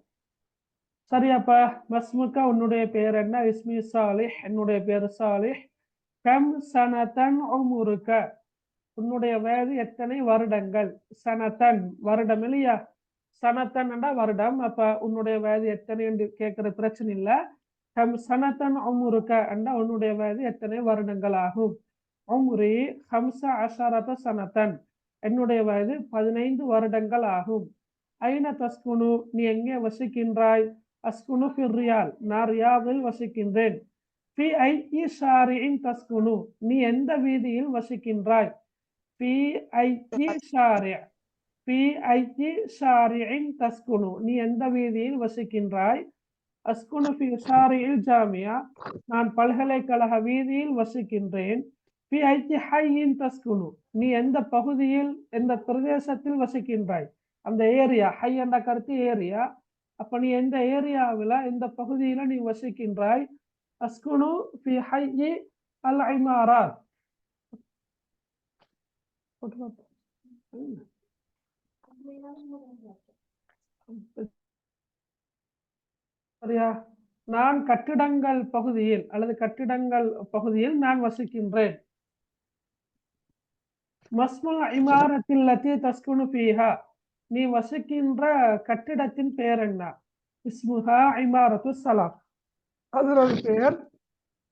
சரியாப்பா. மஸ்முகா, உன்னுடைய பெயர் என்ன? இஸ்மி சாலிஹ், என்னுடைய பெயர் சாலிஹ். கம் சனதன் உமுருக, உன்னுடைய வயது எத்தனை வருடங்கள்? சனதன் வருடம் இல்லையா? சனத்தன் என்றா வருடம். அப்ப உன்னுடைய வயது எத்தனை என்று கேட்கிற பிரச்சனை இல்ல. கம் சனத்தன் உமுருக என்றா உன்னுடைய வயது எத்தனை வருடங்கள் ஆகும்? உம்ரி ஹம்ச அஷரத சனத்தன், என்னுடைய வயது 15 வருடங்கள் ஆகும். ஐன தஸ்குனு, நீ எங்கே வசிக்கின்றாய்? அஸ்குனு ஃபிர் ரியால், நான் ரியாதில் வசிக்கின்றேன். ஃபி ஐயி ஷாரிஇன் தஸ்குனு, நீ எந்த வீதியில் வசிக்கின்றாய்? ஃபி ஐயி ஷாரி', ஃபி ஐயி ஷாரிஇன் தஸ்குனு, நீ எந்த வீதியில் வசிக்கின்றாய்? அஸ்குனு ஃபி ஷாரிஇல் ஜாமியா, நான் பல்கலைக்கழக வீதியில் வசிக்கின்றேன். ஃபி ஐயி ஹையின் தஸ்குனு, நீ எந்த பகுதியில், எந்த பிரதேசத்தில் வசிக்கின்றாய்? அந்த ஏரியா, ஹை என்ற கருத்து ஏரியா. அப்ப நீ எந்த ஏரியாவில், எந்த பகுதியில நீ வசிக்கின்றாய்? அஸ்குனு ஃபி ஹையி அல் இமாராத். சரியா? நான் கட்டிடங்கள் பகுதியில் அல்லது கட்டிடங்கள் பகுதியில் நான் வசிக்கின்றேன். மஸ்முல் இமாரத்தில் லத்தி தஸ்குனு ஃபீஹா, நீ வசிக்கின்ற கட்டிடத்தின் பெயர் என்ன? இஸ்முஹா இமாரத்து சலாம், அதனுடைய பெயர்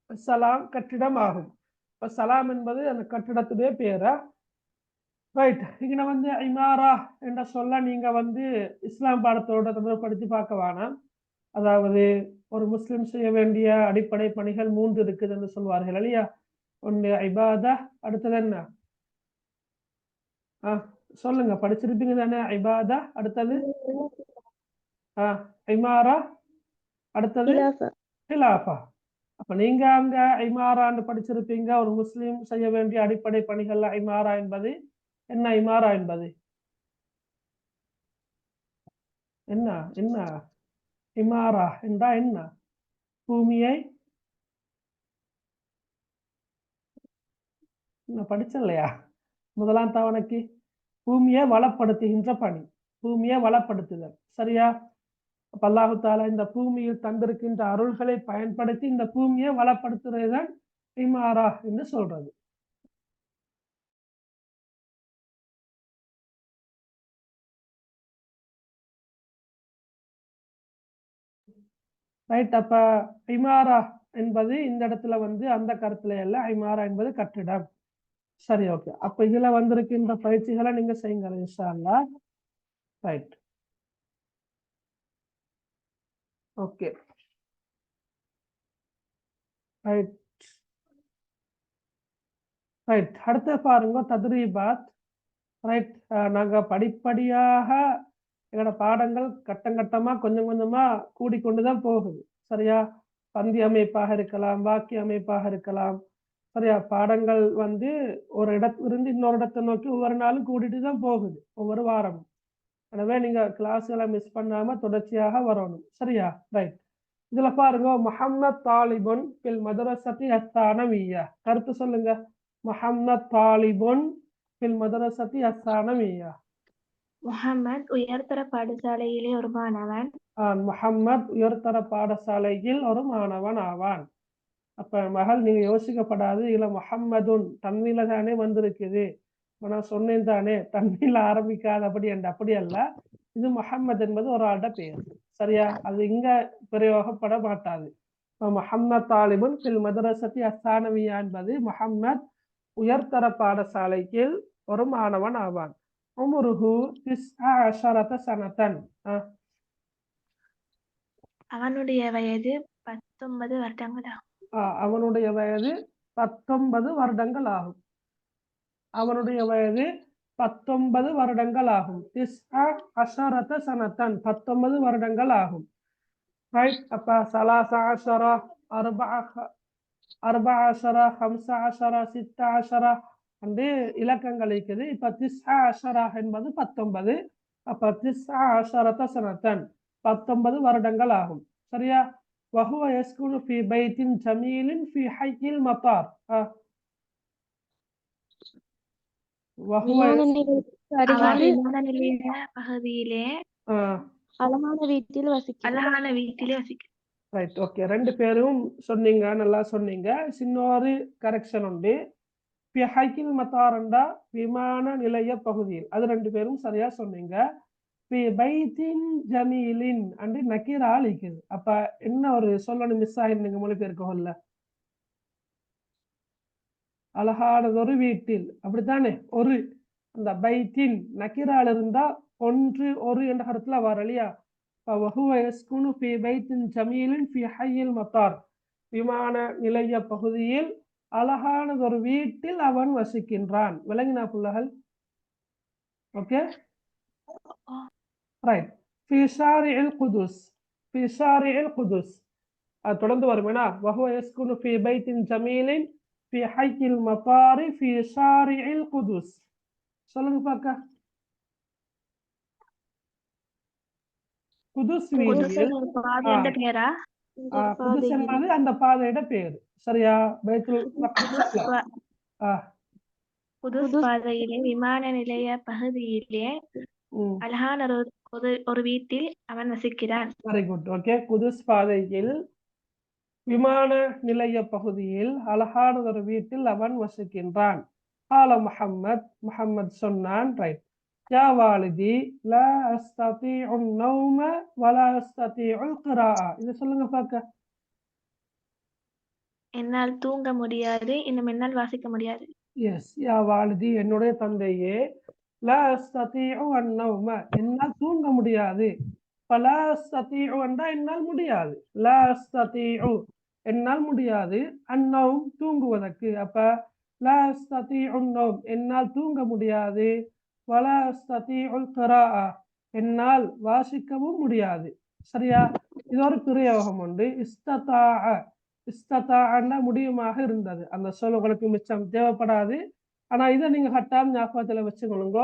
சலாம் கட்டிடம் ஆகும். இப்ப சலாம் என்பது அந்த கட்டிடத்துடைய பெயரா? ரைட். இங்க வந்து இமாரா என்ற சொல்ல நீங்க வந்து இஸ்லாம் பாடத்தோட தொடர்படுத்தி பார்க்க வேணாம். அதாவது ஒரு முஸ்லிம் செய்ய வேண்டிய அடிப்படை பணிகள் 3 இருக்குது என்று சொல்வார்கள் இல்லையா? ஒன்று இபாதா, அடுத்தது என்ன? சொல்லுங்க, படிச்சிருப்பீங்க தானே? இபாதா, அடுத்தது இமாரா, அடுத்தது ஹிலாஃபா. அப்ப நீங்க அங்க இமாரான்னு படிச்சிருப்பீங்க. ஒரு முஸ்லீம் செய்ய வேண்டிய அடிப்படை பணிகள்ல இமாரா என்பது என்ன? இமாரா என்பது என்ன? என்ன இமாரா என்றா என்ன? பூமியை படிச்சலையா முதலாம் தவணைக்கு? பூமியை வளப்படுத்துகின்ற பணி, பூமியை வளப்படுத்துதல். சரியா? அப்ப அல்லாஹு தாலா இந்த பூமியில் தந்திருக்கின்ற அருள்களை பயன்படுத்தி இந்த பூமியை வளப்படுத்துறதுதான் இமாரா என்று சொல்றது. ரைட். அப்ப இமாரா என்பது இந்த இடத்துல வந்து அந்த கருத்துல இல்ல. இமாரா என்பது கட்டிடம். சரி, ஓகே. அப்ப இதுல வந்திருக்கின்ற பயிற்சிகளை நீங்க செய்யுங்க இன்ஷா அல்லாஹ். Right, okay. Right, right. அடுத்து பாருங்க தத்ரீபாத். ரைட். நாங்க படிப்படியாக எங்களோட பாடங்கள் கட்டங்கட்டமா கொஞ்சம் கொஞ்சமா கூடிக்கொண்டுதான் போகுது. சரியா? பந்தி அமைப்பாக இருக்கலாம், வாக்கிய அமைப்பாக இருக்கலாம். சரியா? பாடங்கள் வந்து ஒரு இடத்திலிருந்து இன்னொரு இடத்தை நோக்கி ஒவ்வொரு நாளும் கூட்டிட்டு தான் போகுது, ஒவ்வொரு வாரமும். எனவே நீங்க கிளாஸ்களை மிஸ் பண்ணாம தொடர்ச்சியாக வரணும். சரியா? ரைட். இதுல பாருங்க, முஹம்மத் தாலிபுன் பில் மதரசத்தி அஸ்ஸானவிய்யா. கருத்து சொல்லுங்க. முஹம்மத் தாலிபுன் பில் மதரசத்தி அஸ்ஸானவிய்யா. முஹம்மத் உயர்தர பாடசாலையிலே ஒரு மாணவன். முஹம்மத் உயர்தர பாடசாலையில் ஒரு மாணவன் ஆவான். அப்ப மகள் நீங்க யோசிக்கப்படாது. இதுல முஹம்மதுன் தன்மையில தானே வந்திருக்குது. நான் சொன்னேன் தானே தன்மையில ஆரம்பிக்காத அப்படி அல்ல. இது முஹம்மது என்பது ஒரு ஆட பெயர். சரியா? அது இங்க பிரயோகப்பட மாட்டாது. முஹம்மத் தாலிபுன் பில் மதரசத்தி அஸ்ஸானவிய்யா என்பது முஹம்மத் உயர்தர பாடசாலையில் ஒரு மாணவன் ஆவான். உம்ருஹு 19 சனத்தன். அவனுடைய வயது 19 வருடங்களாகும். அவனுடைய வயது 19 வருடங்கள் ஆகும். அவனுடைய வயது 19 வருடங்கள் ஆகும். 19 சனத்தன் 19 வருடங்கள் ஆகும். ரைட். அப்ப 13 14 15 16 வந்து இலக்கங்கள் இருக்குது. இப்ப 19 என்பது 19. அப்ப 19 சனத்தன் 19 வருடங்கள் ஆகும். சரியா? وهو يسكن في بيت جميل في حي المطار. அவன் விமான நிலைய பகுதியிலே அழகான வீட்டிலே வசிக்கிறான். Right, okay. ரெண்டு பேரும் சொன்னீங்க, நல்லா சொன்னீங்க. சின்னொரு கரெக்ஷன் உண்டு. ஹைக்கில் மத்தாரண்டா விமான நிலைய பகுதியில், அது ரெண்டு பேரும் சரியா சொன்னீங்க. பைத்தின் ஜமீலின் அண்டு நக்கீரா அழிக்குது. அப்ப என்ன ஒரு சொல்லணும் மிஸ் ஆயிருந்தீங்க மொழிபெயர்க்கல? அழகானதொரு வீட்டில், அப்படித்தானே? ஒரு அந்த பைத்தின் நக்கீரால் இருந்தா ஒன்று ஒரு என்ற கருத்துல வர இல்லையா? விமான நிலைய பகுதியில் அழகானதொரு வீட்டில் அவன் வசிக்கின்றான். விளங்கினா புள்ளகள்? Okay, right. في شارع القدس. في شارع القدس. தொடர்ந்து வருமேனா? وهو يسكن في بيت جميل في حي المطار في شارع القدس. சொல்லுங்க பாக்க. குதுஸ் வீதியில். குதுஸ் என்பது அந்த பாதையோட பேரு. சரியா? பைத்துல் குதுஸ் பாதையிலே விமான நிலைய பகுதியிலே அழகான ஒரு வீட்டில் அவன் வசிக்கிறான். Very good, okay. குதுஸ் பாதையில் விமான நிலைய பகுதியில் அழகான ஒரு வீட்டில் அவன் வசிக்கின்றான். قال முஹம்மத், முஹம்மத் சொன்னான். ரைட். யா வாலிதி லா அஸ்ததீஉ النوم ولا அஸ்ததீஉ القراءة. இது சொல்லுங்க பாக்க. என்னால் தூங்க முடியாது, இன்னும் என்னால் வாசிக்க முடியாது. எஸ். யா வாலிதி, என்னுடைய தந்தையே. லா அஸ்ததீஉ النوم, என்னால் தூங்க முடியாது. ஃபலா அஸ்ததீஉ என்றா என்னால் முடியாது. லா அஸ்ததீஉ என்னால் முடியாது. அன்னௌம் தூங்குவதற்கு. அப்ப லா அஸ்ததீஉ النوم என்னால் தூங்க முடியாது. வலா அஸ்ததீஉ القراءة என்னால் வாசிக்கவும் முடியாது. சரியா? இது ஒரு பிரயோகம் உண்டு. இஸ்ததாஅ. இஸ்ததாஅன்னா முடியுமாக இருந்தது. அந்த சொல் உங்களுக்கு மிச்சம் தேவைப்படாது. ஆனா இதை நீங்க கட்டாயம் ஞாபகத்துல வச்சுக்கொள்ளுங்க.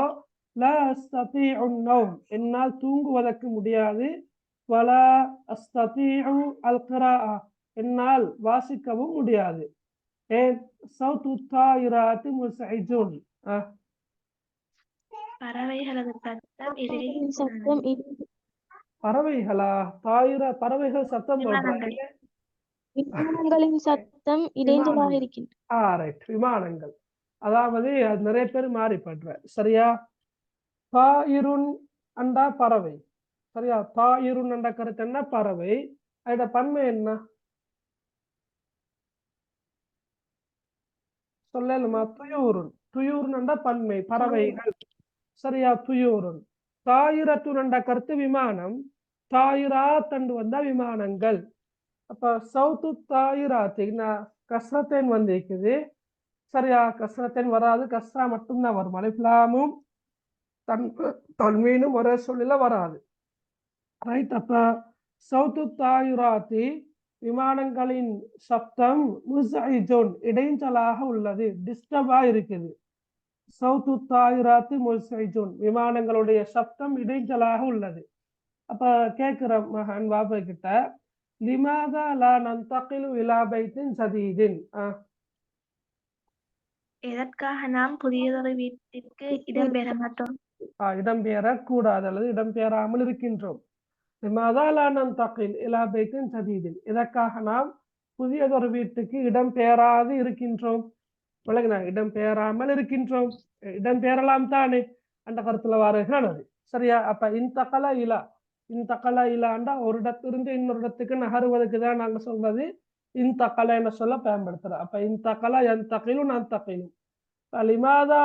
லா அஸ்ததீஉ நௌம், என்னால் தூங்குவதற்கு முடியாது. வலா அஸ்ததீஉ அல் கிராஅ, என்னால் வாசிக்கவும் முடியாது. ஏன்? சௌத்து தாயிராத்து முஸ்இஜுன், பறவைகளது சத்தம் சத்தம் பறவைகளா? பறவைகள் சத்தம் போடுறாங்க. விமானங்கள். விமானங்களின் சத்தம் இடைஞ்சலாக இருக்கின்றது. ரைட், விமானங்கள். அதாவது அது நிறைய பேர் மாறி பண்ற. சரியா? தாயிருன் அண்டா பறவை. சரியா? தாயிருன் அண்ட கருத்து என்ன? பறவை. அதோட பன்மை என்ன சொல்லலுமா? துயூருன். துயூருன் அண்டா பன்மை, பறவைகள். சரியா? துயூருன். தாயிரத்துன் அண்ட கருத்து விமானம். தாயிராத் அண்டு வந்தா விமானங்கள். அப்ப சவுத்து தாயிராத்து கஸ்ரத்தேன் வந்திருக்குது. சரியா? கஸ்ரத்தேன் வராது, கஸ்ரா மட்டும்தான் வரும். அலிஃப்லாமும் தன்மீனும் ஒரே சொல்லில வராது. ரைட். அப்ப சவுத்து தாயிராத்தி, விமானங்களின் சப்தம் முஸ்இஜுன், இடைஞ்சலாக உள்ளது, டிஸ்டர்பா இருக்குது. சவுத்து தாயிராத்தி முஸ்இஜுன், விமானங்களுடைய சப்தம் இடைஞ்சலாக உள்ளது. அப்ப கேட்கிற மகன் வாபா கிட்ட, லிமாதா லா நந்தகிலு இலா பைத்தின் ஜதீதின், எதற்காக நாம் புதியதொரு வீட்டிற்கு இடம்பெற மாட்டோம்? இடம்பெயரக்கூடாது அல்லது இடம்பெயராமல் இருக்கின்றோம். லிமாதா லா நந்தகில் இலா பைத்தின் ஜதீதின், எதற்காக நாம் புதியதொரு வீட்டுக்கு இடம்பெயராது இருக்கின்றோம்? விளங்குனா? இடம்பெயராமல் இருக்கின்றோம். இடம்பெயரலாம் தானே அந்த கருத்துல வருகிறான் அது. சரியா? அப்ப இன்தகல இலா, இன்தகல இலாண்டா ஒரு இடத்திலிருந்து இன்னொரு இடத்துக்கு நகருவதற்கு தான் நாங்க சொல்றது இன்தகல என்ன சொல்ல பயன்படுத்துறோம். அப்ப இன்தகல யன்தகிலு நந்தகிலு. லிமாதா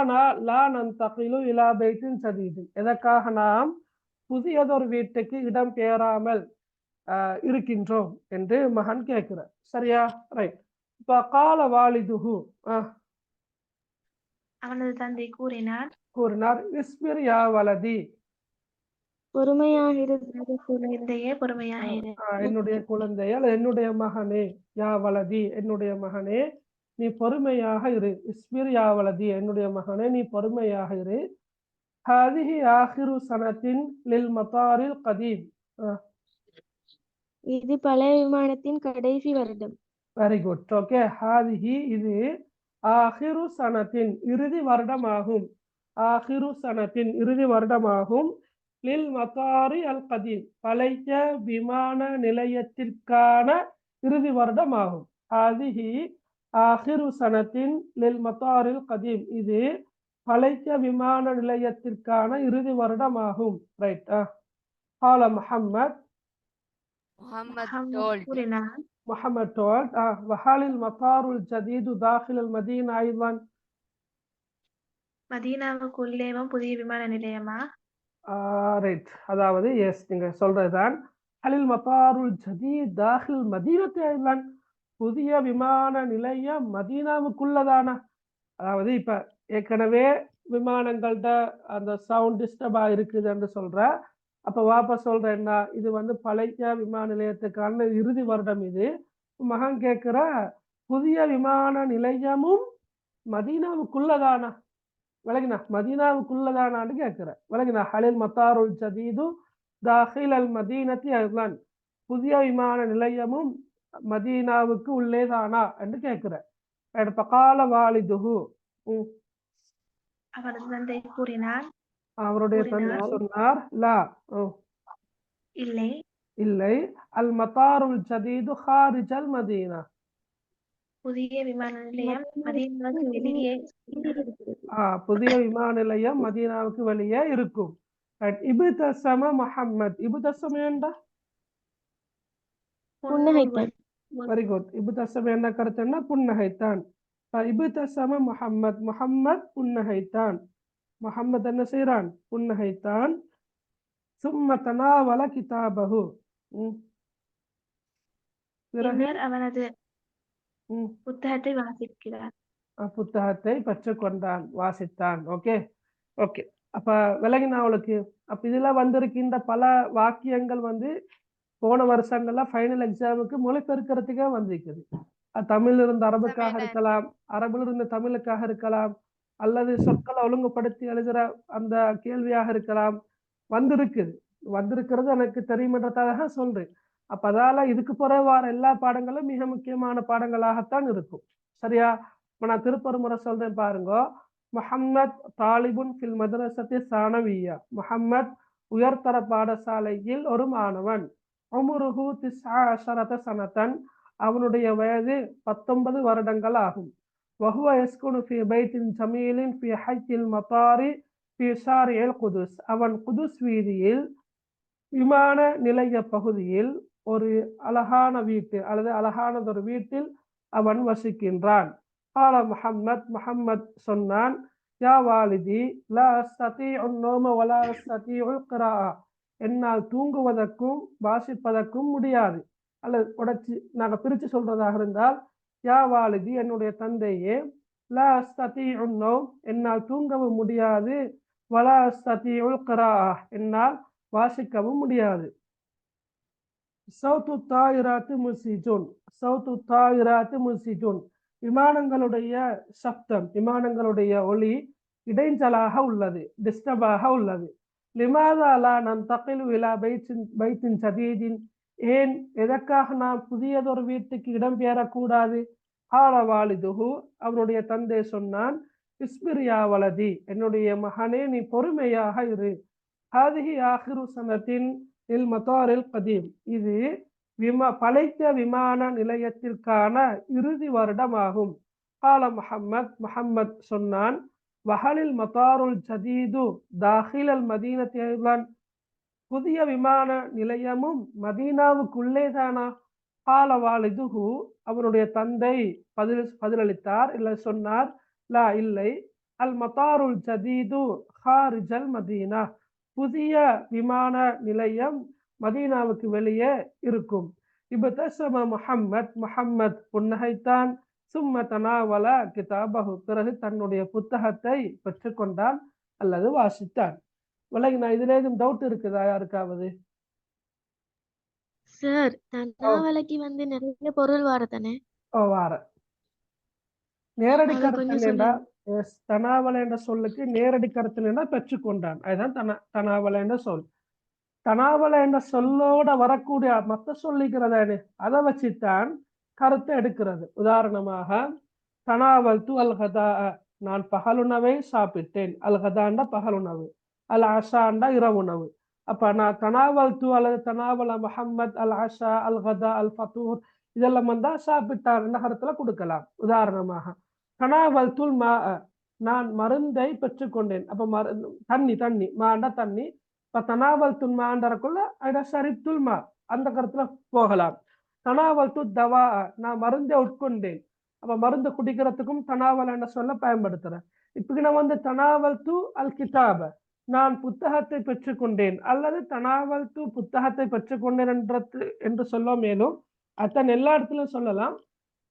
லா நந்தகிலு இலா பைத்தின் ஜதீதின், எதற்காக நாம் புதியதொரு வீட்டுக்கு இடம்பெயராமல் இருக்கின்றோம் என்று மகன் கேட்கிறார். சரியா? ரைட். இப்ப கால வாலிதுஹு, அவனது தந்தை கூறினார், இஸ்பிர் யா வலதி, பொறுமையாக குழந்தையே பொறுமையாக இரு. என்னுடைய குழந்தையே அல்லது என்னுடைய மகனே, யா வலதி, என்னுடைய மகனே நீ பொறுமையாக இரு. இஸ்பிர் யா வலதி, என்னுடைய மகனே நீ பொறுமையாக இரு. ஹாதிஹி ஆஹிரு சனத்தின் லில் மதாரில் கதீம், இது பழைய விமானத்தின் கடைசி வருடம். Very good. ஓகே. ஹாதிஹி, இது, ஆஹிரு சனத்தின், இறுதி வருடமாகும். ஆஹிரு சனத்தின், இறுதி வருடமாகும். லில் மதாரி அல் கதீம், பழைய விமான நிலையத்திற்கான இறுதி வருடமாகும். ஹாதிஹி ஆஹிரு சனத்தின் லில் மதாரில் கதீம், இது பழைய விமான நிலையத்திற்கான இறுதி வருடமாகும். ரைட். கால முஹம்மத், محمد told, وهل المطار الجديد داخل المدينة أيضا؟ மதீனாவுக்குள்ளேயும் புதிய விமான நிலையமா? ரைட். அதாவது எஸ், நீங்க சொல்றதுதான். ஹலில் மத்தாருல் ஜதீத் தாஹில் மதீனத்தை ஐலன், புதிய விமான நிலையம் மதீனாவுக்குள்ளதானா? அதாவது இப்ப ஏற்கனவே விமானங்கள்ட அந்த சவுண்ட் டிஸ்டர்பா இருக்குது என்று சொல்ற. அப்ப வாபஸ் சொல்ற என்ன, இது பழைய விமான நிலையத்துக்கான இறுதி வருடம். இது மகன் கேட்கிற, புதிய விமான நிலையமும் மதீனாவுக்குள்ளதானா? விளங்கினா? மதீனாவுக்குள்ளதானான்னு கேட்கிற. விளங்கினா? ஹலில் மத்தாருல் ஜதீது தாஹில் அல் மதீனத்தி ஐலன், புதிய விமான நிலையமும் மதீனாவுக்கு உள்ளேதானா என்று கேட்கிற. பகால வாலிதுஹு, அவரது தந்தை கூறினார், அவருடைய தந்தை சொன்னார், லா, இல்லை, இல்லை, அல் மத்தாருல் ஜதீது ஹாரிஜ் அல் மதீனா, புதிய விமான நிலையம் மதீனாவுக்கு வெளியே, புதிய விமான நிலையம் மதீனாவுக்கு வெளியே இருக்கும். இப்தஸம முஹம்மத், இப்தஸம ஏண்டா? புன்னகைத்தான். Very good. இப்தஸம என்ன கருத்து என்ன? புன்னகைத்தான். இப்தஸம முஹம்மத், முஹம்மத் புன்னகைத்தான். முஹம்மத் என்ன செய்யறான்? புன்னகைத்தான். சும்ம தனாவல கிதாபஹு, பின்னர் அவனது புத்தகத்தை வாசிக்கிறார். புத்தகத்தை பெற்றுக்கொண்டான், வாசித்தான். Okay, okay. அப்ப விலகினா அவளுக்கு. அப்ப இதுல வந்திருக்கின்ற பல வாக்கியங்கள் போன வருஷங்கள்ல ஃபைனல் எக்ஸாமுக்கு மொழிபெயர்க்கிறதுக்கே வந்திருக்குது. தமிழிலிருந்து அரபுக்காக இருக்கலாம், அரபிலிருந்து தமிழுக்காக இருக்கலாம், அல்லது சொற்களை ஒழுங்குபடுத்தி எழுதுற அந்த கேள்வியாக இருக்கலாம். வந்திருக்கிறது எனக்கு தெரியும் என்றதாக சொல்றேன். அப்ப அதால இதுக்கு பிறகு வார எல்லா பாடங்களும் மிக முக்கியமான பாடங்களாகத்தான் இருக்கும். சரியா? இப்ப நான் திருப்பொரு முறை சொல்றேன் பாருங்க. முஹம்மத் தாலிபுன் ஃபில் மதரசத்தி சானவியா. முஹம்மத் உயர்தர பாடசாலையில் ஒரு மாணவன். உம்ருஹு 19 சனத்தன், அவனுடைய வயது 19 வருடங்கள் ஆகும். வஹுவ யஸ்குனு ஃபி பைத்தின் ஜமீலின் ஃபி ஹஜ்ஜில் மதாரி ஃபி ஷாரிஇல் குதுஸ். அவன் குதுஸ் வீதியில் விமான நிலைய பகுதியில் ஒரு அழகான வீட்டு அல்லது அழகானதொரு வீட்டில் அவன் வசிக்கின்றான். قال முஹம்மத் சொன்னான், யா வாலிதி லா அஸ்ததீஉ النوم ولا அஸ்ததீஉ القراءة. என்னால் தூங்குவதற்கும் வாசிப்பதற்கும் முடியாது. அல்லது உடைச்சு நாங்க பிரிச்சு சொல்றதாக இருந்தால், யா வாலிதி என்னுடைய தந்தையே, லா அஸ்ததீஉ النوم என்னால் தூங்கவும் முடியாது, வலா அஸ்ததீஉ القراءة என்னால் வாசிக்கவும் முடியாது. சௌத்து தாயிராத்து முசிஜுன். சௌத்து தாயிராத்து முசிஜுன். விமானங்களுடைய சப்தம், விமானங்களுடைய ஒளி இடைஞ்சலாக உள்ளது, டிஸ்டர்பாக உள்ளது. லிமாதா லா நன்தகிலு இலா பைத்தின் ஜதீதின். ஏன், எதற்காக நாம் புதியதொரு வீட்டுக்கு இடம்பெயரக்கூடாது? ஹால வாலிதுஹு, அவனுடைய தந்தை சொன்னான், இஸ்பிர் யா வலதி, என்னுடைய மகனே நீ பொறுமையாக இரு. ஹாதிஹி ஆஹிரு சனத்தின் இல் மதாரில் கதீம். இது பழைத்த விமான நிலையத்திற்கான இறுதி வருடமாகும். கால முஹம்மத் சொன்னான், வஹலில் மதாருல் ஜதீது தாஹிலல் மதீனத்தின். புதிய விமான நிலையமும் மதீனாவுக்குள்ளே தானா? கால வாலிதுஹு, அவருடைய தந்தை பதிலளித்தார், இல்லை சொன்னார், லா இல்லை, அல் மதாருல் ஜதீது ஹாரிஜல் மதீனா. புதிய விமான நிலையம் மதீனாவுக்கு வெளியே இருக்கும். இப்தஸம முஹம்மத் புன்னகைத்தான். சும்ம தனாவல கிதாபஹு, பிறகு தன்னுடைய புத்தகத்தை பெற்றுக்கொண்டான் அல்லது வாசித்தான். விலகினா இதுல ஏதும் டவுட் இருக்குதா யாருக்காவது? சார், தனாவலைக்கு வந்து நிறைய பொருள் வாரதானே? வார நேரடி அதை கருத்து கொஞ்சம் என்னடா? சொல்லுங்க. தனாவல என்ற சொல்லுக்கு நேரடி கருத்து என்னன்னா பெற்றுக்கொண்டான். அதுதான் தனாவல என்ற சொல். தனாவல என்ற சொல்லோட வரக்கூடிய மத்த சொல்லிக்கிறதானே, அதை வச்சுத்தான் கருத்தை எடுக்கிறது. உதாரணமாக, தனாவல் து அல்கதா, நான் பகலுணவை சாப்பிட்டேன். அல்கதாண்டா பகலுணவு, அல் ஆஷாண்டா இரவுணவு. அப்ப நான் தனாவல் து அல்லது தனாவல முஹம்மத் அல் ஆஷா அல் கதா அல் ஃபதூர் இதெல்லாம் வந்தா சாப்பிட்டார் என்ற கருத்துல கொடுக்கலாம். உதாரணமாக, தனாவல் துல் மா, நான் மருந்தை பெற்றுக்கொண்டேன். அப்ப தண்ணி மாண்டா தண்ணி. இப்ப தனாவல் துல் மாண்டறக்குள்ள ஷரிப்துல் மா அந்த கருத்துல போகலாம். தனாவல் து தவா, நான் மருந்தை உட்கொண்டேன். அப்ப மருந்து குடிக்கிறதுக்கும் தனாவல் என்ற சொல்ல பயன்படுத்துறேன். இப்ப நான் வந்து தனாவல் து அல் கிதாப, நான் புத்தகத்தை பெற்றுக்கொண்டேன், அல்லது தனாவல் து புத்தகத்தை பெற்றுக்கொண்டேன் என்று சொல்ல மேலும் அத்தன் எல்லா இடத்துலயும் சொல்லலாம்.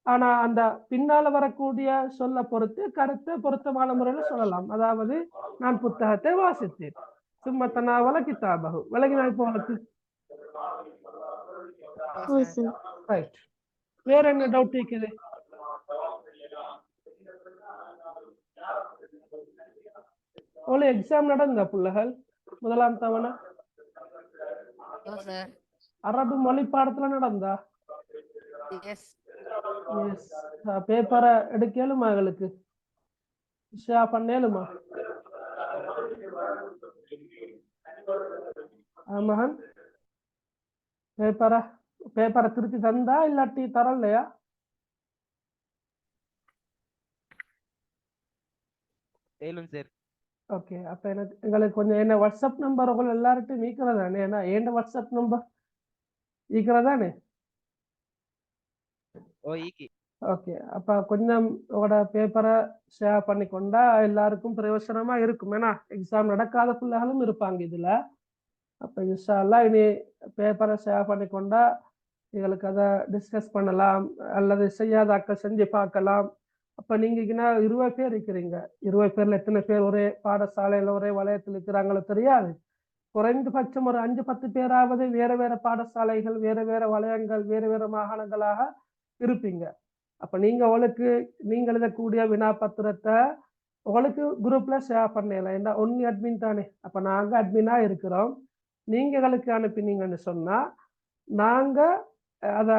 ஆனா அந்த பின்னால வரக்கூடிய சொல்ல பொறுத்து கருத்து பொருத்தமான முறையில சொல்லலாம். அதாவது, நான் புத்தகத்தை வாசித்தேன். சும்மா தனாவல கிதாபஹு. விலகினா இப்போ உனக்கு ரைட். வேற என்ன டவுட் இருக்குது? ஒரு எக்ஸாம் நடந்தா பிள்ளைகள் முதலாம் தவணை அரபு மொழி பாடத்துல நடந்தா? பேப்பரை எடுக்கலுமா? எங்களுக்கு ஷேர் பண்ணலுமா? மகன் பேப்பரை திருப்பி தந்தா இல்லாட்டி தரலையா? ஓகே. அப்ப எங்களுக்கு கொஞ்சம் என்ன வாட்ஸ்அப் நம்பர் உங்களை எல்லார்ட்டும் நீக்கிறதானே? ஏன்னா ஏண்ட வாட்ஸ்அப் நம்பர் ஈக்கிறதானே? ஓகே. அப்ப கொஞ்சம் உங்களோட பேப்பரை ஷேர் பண்ணிக்கொண்டா எல்லாருக்கும் பிரயோசனமா இருக்கும். ஏன்னா எக்ஸாம் நடக்காத பிள்ளைகளும் இருப்பாங்க இதுல. அப்ப இன்ஷா அல்லாஹ் இனி பேப்பரை ஷேர் பண்ணிக்கொண்டா எங்களுக்கு அதை டிஸ்கஸ் பண்ணலாம், அல்லது செய்யாதாக்கள் செஞ்சு பார்க்கலாம். அப்ப நீங்க 20 பேர் இருக்கிறீங்க. 20 பேர்ல எத்தனை பேர் ஒரே பாடசாலையில ஒரே வலயத்தில் இருக்கிறாங்களோ தெரியாது. குறைந்தபட்சம் ஒரு 5-10 பேராவது வேற வேற பாடசாலைகள், வேற வேற வலயங்கள், வேற வேற மாகாணங்களாக இருப்பீங்க. அப்ப நீங்க நீங்க எழுதக்கூடிய வினாபத்திரத்தை உங்களுக்கு குரூப்ல ஷேர் பண்ணல, ஏன்னா ஒன்னு அட்மின் தானே. அப்ப நாங்க அட்மினா இருக்கிறோம், நீங்க எங்களுக்கு அனுப்பினீங்கன்னு சொன்னா நாங்க அத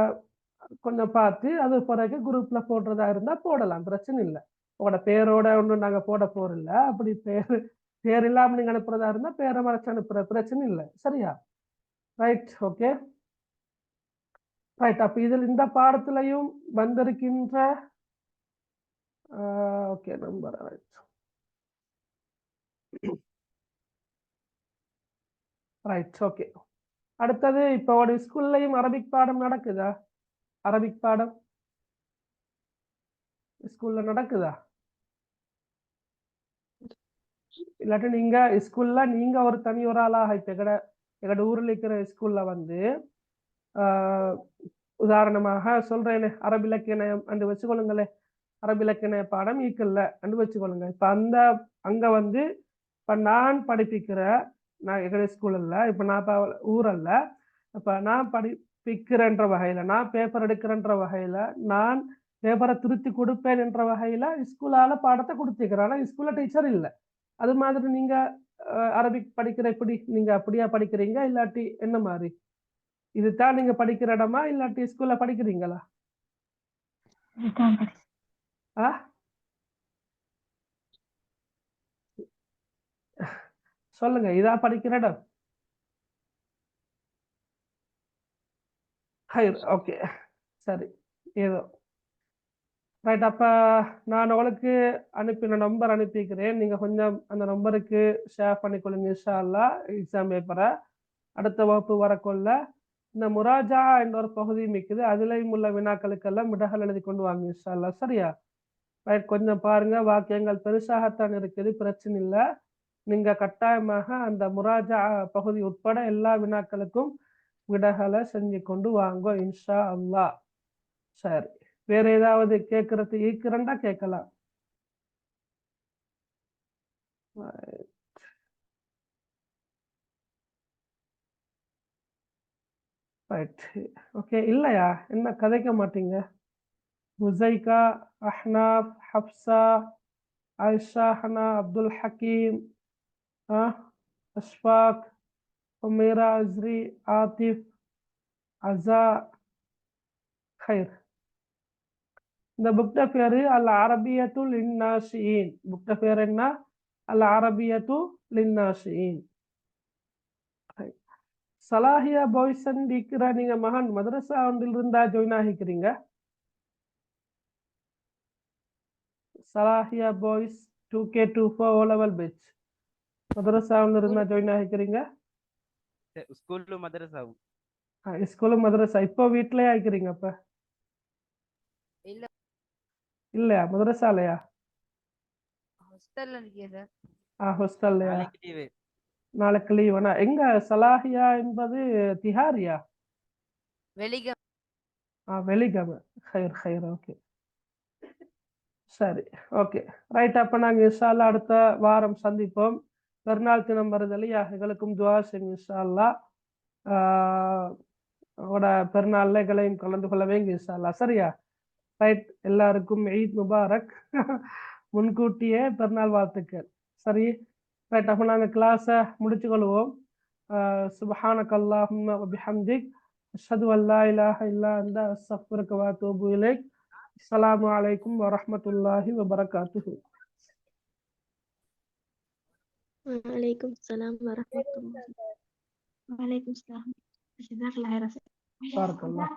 கொஞ்சம் பார்த்து அது பிறகு குரூப்ல போடுறதா இருந்தா போடலாம், பிரச்சனை இல்லை. உங்களோட பேரோட ஒன்றும் நாங்க போட போறோம், அப்படி பேர் இல்லாம நீங்க அனுப்புறதா இருந்தா பேரை மறைச்சு அனுப்புற பிரச்சனை இல்லை, சரியா? Right, okay right. அப்ப இதில் இந்த பாடத்திலையும் வந்திருக்கின்ற okay number right right okay. அடுத்தது இப்போ ஒரு ஸ்கூல்லையும் அரபிக் பாடம் நடக்குதா? அரபிக் பாடம் ஸ்கூல்ல நடக்குதா? இல்லாட்டி நீங்க ஸ்கூல்ல நீங்க ஒரு தனி ஒரு ஆளாக இப்ப எங்கட ஊர்ல இருக்கிற ஸ்கூல்ல வந்து உதாரணமாக சொல்றேன், அரபிலக்கியம் அண்டு வச்சுக்கொள்ளுங்களேன், அரபிலக்கிய பாடம் ஈக்கல்ல அண்டு வச்சுக்கொள்ளுங்க. இப்ப அங்க வந்து இப்ப நான் படிப்பிக்கிற நான் எங்க ஸ்கூல்ல இப்ப நான் ஊரல்ல, இப்ப நான் படிப்பிக்கிறன்ற வகையில, நான் பேப்பர் எடுக்கிறன்ற வகையில, நான் பேப்பரை திருத்தி கொடுப்பேன் என்ற வகையில ஸ்கூலால பாடத்தை கொடுத்துக்கிறேன். ஆனா ஸ்கூல்ல டீச்சர் இல்லை. அது மாதிரி நீங்க அரபிக் படிக்கிற எப்படி நீங்க அப்படியா படிக்கிறீங்க, இல்லாட்டி என்ன மாதிரி? இதுதான் நீங்க படிக்கிற இடமா இல்லாட்டி ஸ்கூல்ல படிக்கிறீங்களா? சொல்லுங்க, இதா படிக்கிற இடம்? ஓகே சரி, ஏதோ ரைட். அப்ப நான் உங்களுக்கு அனுப்பின நம்பர் அனுப்பிக்கிறேன், நீங்க கொஞ்சம் அந்த நம்பருக்கு ஷேர் பண்ணிக்கொள்ளுங்க. இன்ஷா அல்லாஹ் எக்ஸாம் பேப்பரை அடுத்த வகுப்பு வரக்கொள்ள இந்த முராஜா என்ற ஒரு பகுதி மிக்குது, அதுலயும் உள்ள வினாக்களுக்கெல்லாம் விடைகள் எழுதி கொண்டு வாங்க இன்ஷா அல்லாஹ், சரியா? ரைட், கொஞ்சம் பாருங்க, வாக்கியங்கள் பெருசாகத்தான் இருக்குது, பிரச்சனை இல்லை. நீங்க கட்டாயமாக அந்த முராஜா பகுதி உட்பட எல்லா வினாக்களுக்கும் விடைகளை செஞ்சு கொண்டு வாங்க இன்ஷா அல்லாஹ். சரி, வேற ஏதாவது கேட்கறது ஈக்கிறண்டா கேட்கலாம். Right okay. இல்லையா, என்ன கதைக்க மாட்டீங்க? முசைகா, அஹ்னாப், ஹப்சா, ஆயிஷா, ஹனா, அப்துல் ஹக்கீம், அஷ்ஃபாக், உமேரா, அஸ்ரி, ஆத்திஃப், அஸா, ஹைர். இந்த புக்ட பேரு அல் அரபியத்து லின்னாஷியின். புக்ட பேர் என்ன? அல் அரபியத்து லின்னாஷியின். சலாஹியா பாய்ஸ் இருக்கிற நீங்க மகன் மதரசா ஒன்றில் இருந்தா ஜாயின் ஆகிக்கிறீங்க. Salahiya boys 2K24 O level batch மதரசா ஒன்று இருந்தா ஜாயின் ஆகிக்கிறீங்க. ஸ்கூலும் மதரசாவும். ஸ்கூலும் மதரசா. இப்போ வீட்லயே ஆகிக்கிறீங்க? அப்ப இல்ல இல்லையா, மதரசாலையா? ஹாஸ்டல்ல இருக்கேன் சார். ஹாஸ்டல்லையா? நாளைக்கு லீவு. நாளைக்கு லீவனா? எங்க சலாஹியா என்பது திஹாரியா? வெளிகம். வெளிகம. ஹைர் ஹைர், ஓகே சரி ஓகே ரைட். அப்ப நாங்க இன்ஷா அல்லாஹ் அடுத்த வாரம் சந்திப்போம். பெருநாள் தினம் வருது இல்லையா, எங்களுக்கும் துஆ செய்யுங்க இன்ஷா அல்லாஹ். பெருநாள்ல எங்களையும் கலந்து கொள்ள வைங்க இன்ஷா அல்லாஹ், சரியா? ரைட், எல்லாருக்கும் ஈத் முபாரக். முன்கூட்டியே பெருநாள் வாழ்த்துக்கள். சரி ரைட், அப்போ நாங்கள் கிளாஸை முடிச்சு கொள்வோம். சுப்ஹானக அல்லாஹும்ம வ பிஹம்திக் அஷ்ஹது அன் லா இலாஹ இல்லா அன்த அஸ்தக்ஃபிருக வ அத்தூபு இலைக். அஸ்ஸலாமு அலைக்கும் வ ரஹ்மத்துல்லாஹி வ பரகாத்துஹு. வலைக்கும் ஸலாம் வரஹ்மத்துல்லாஹி. وعليكم السلام. جزاك الله خير. بارك الله.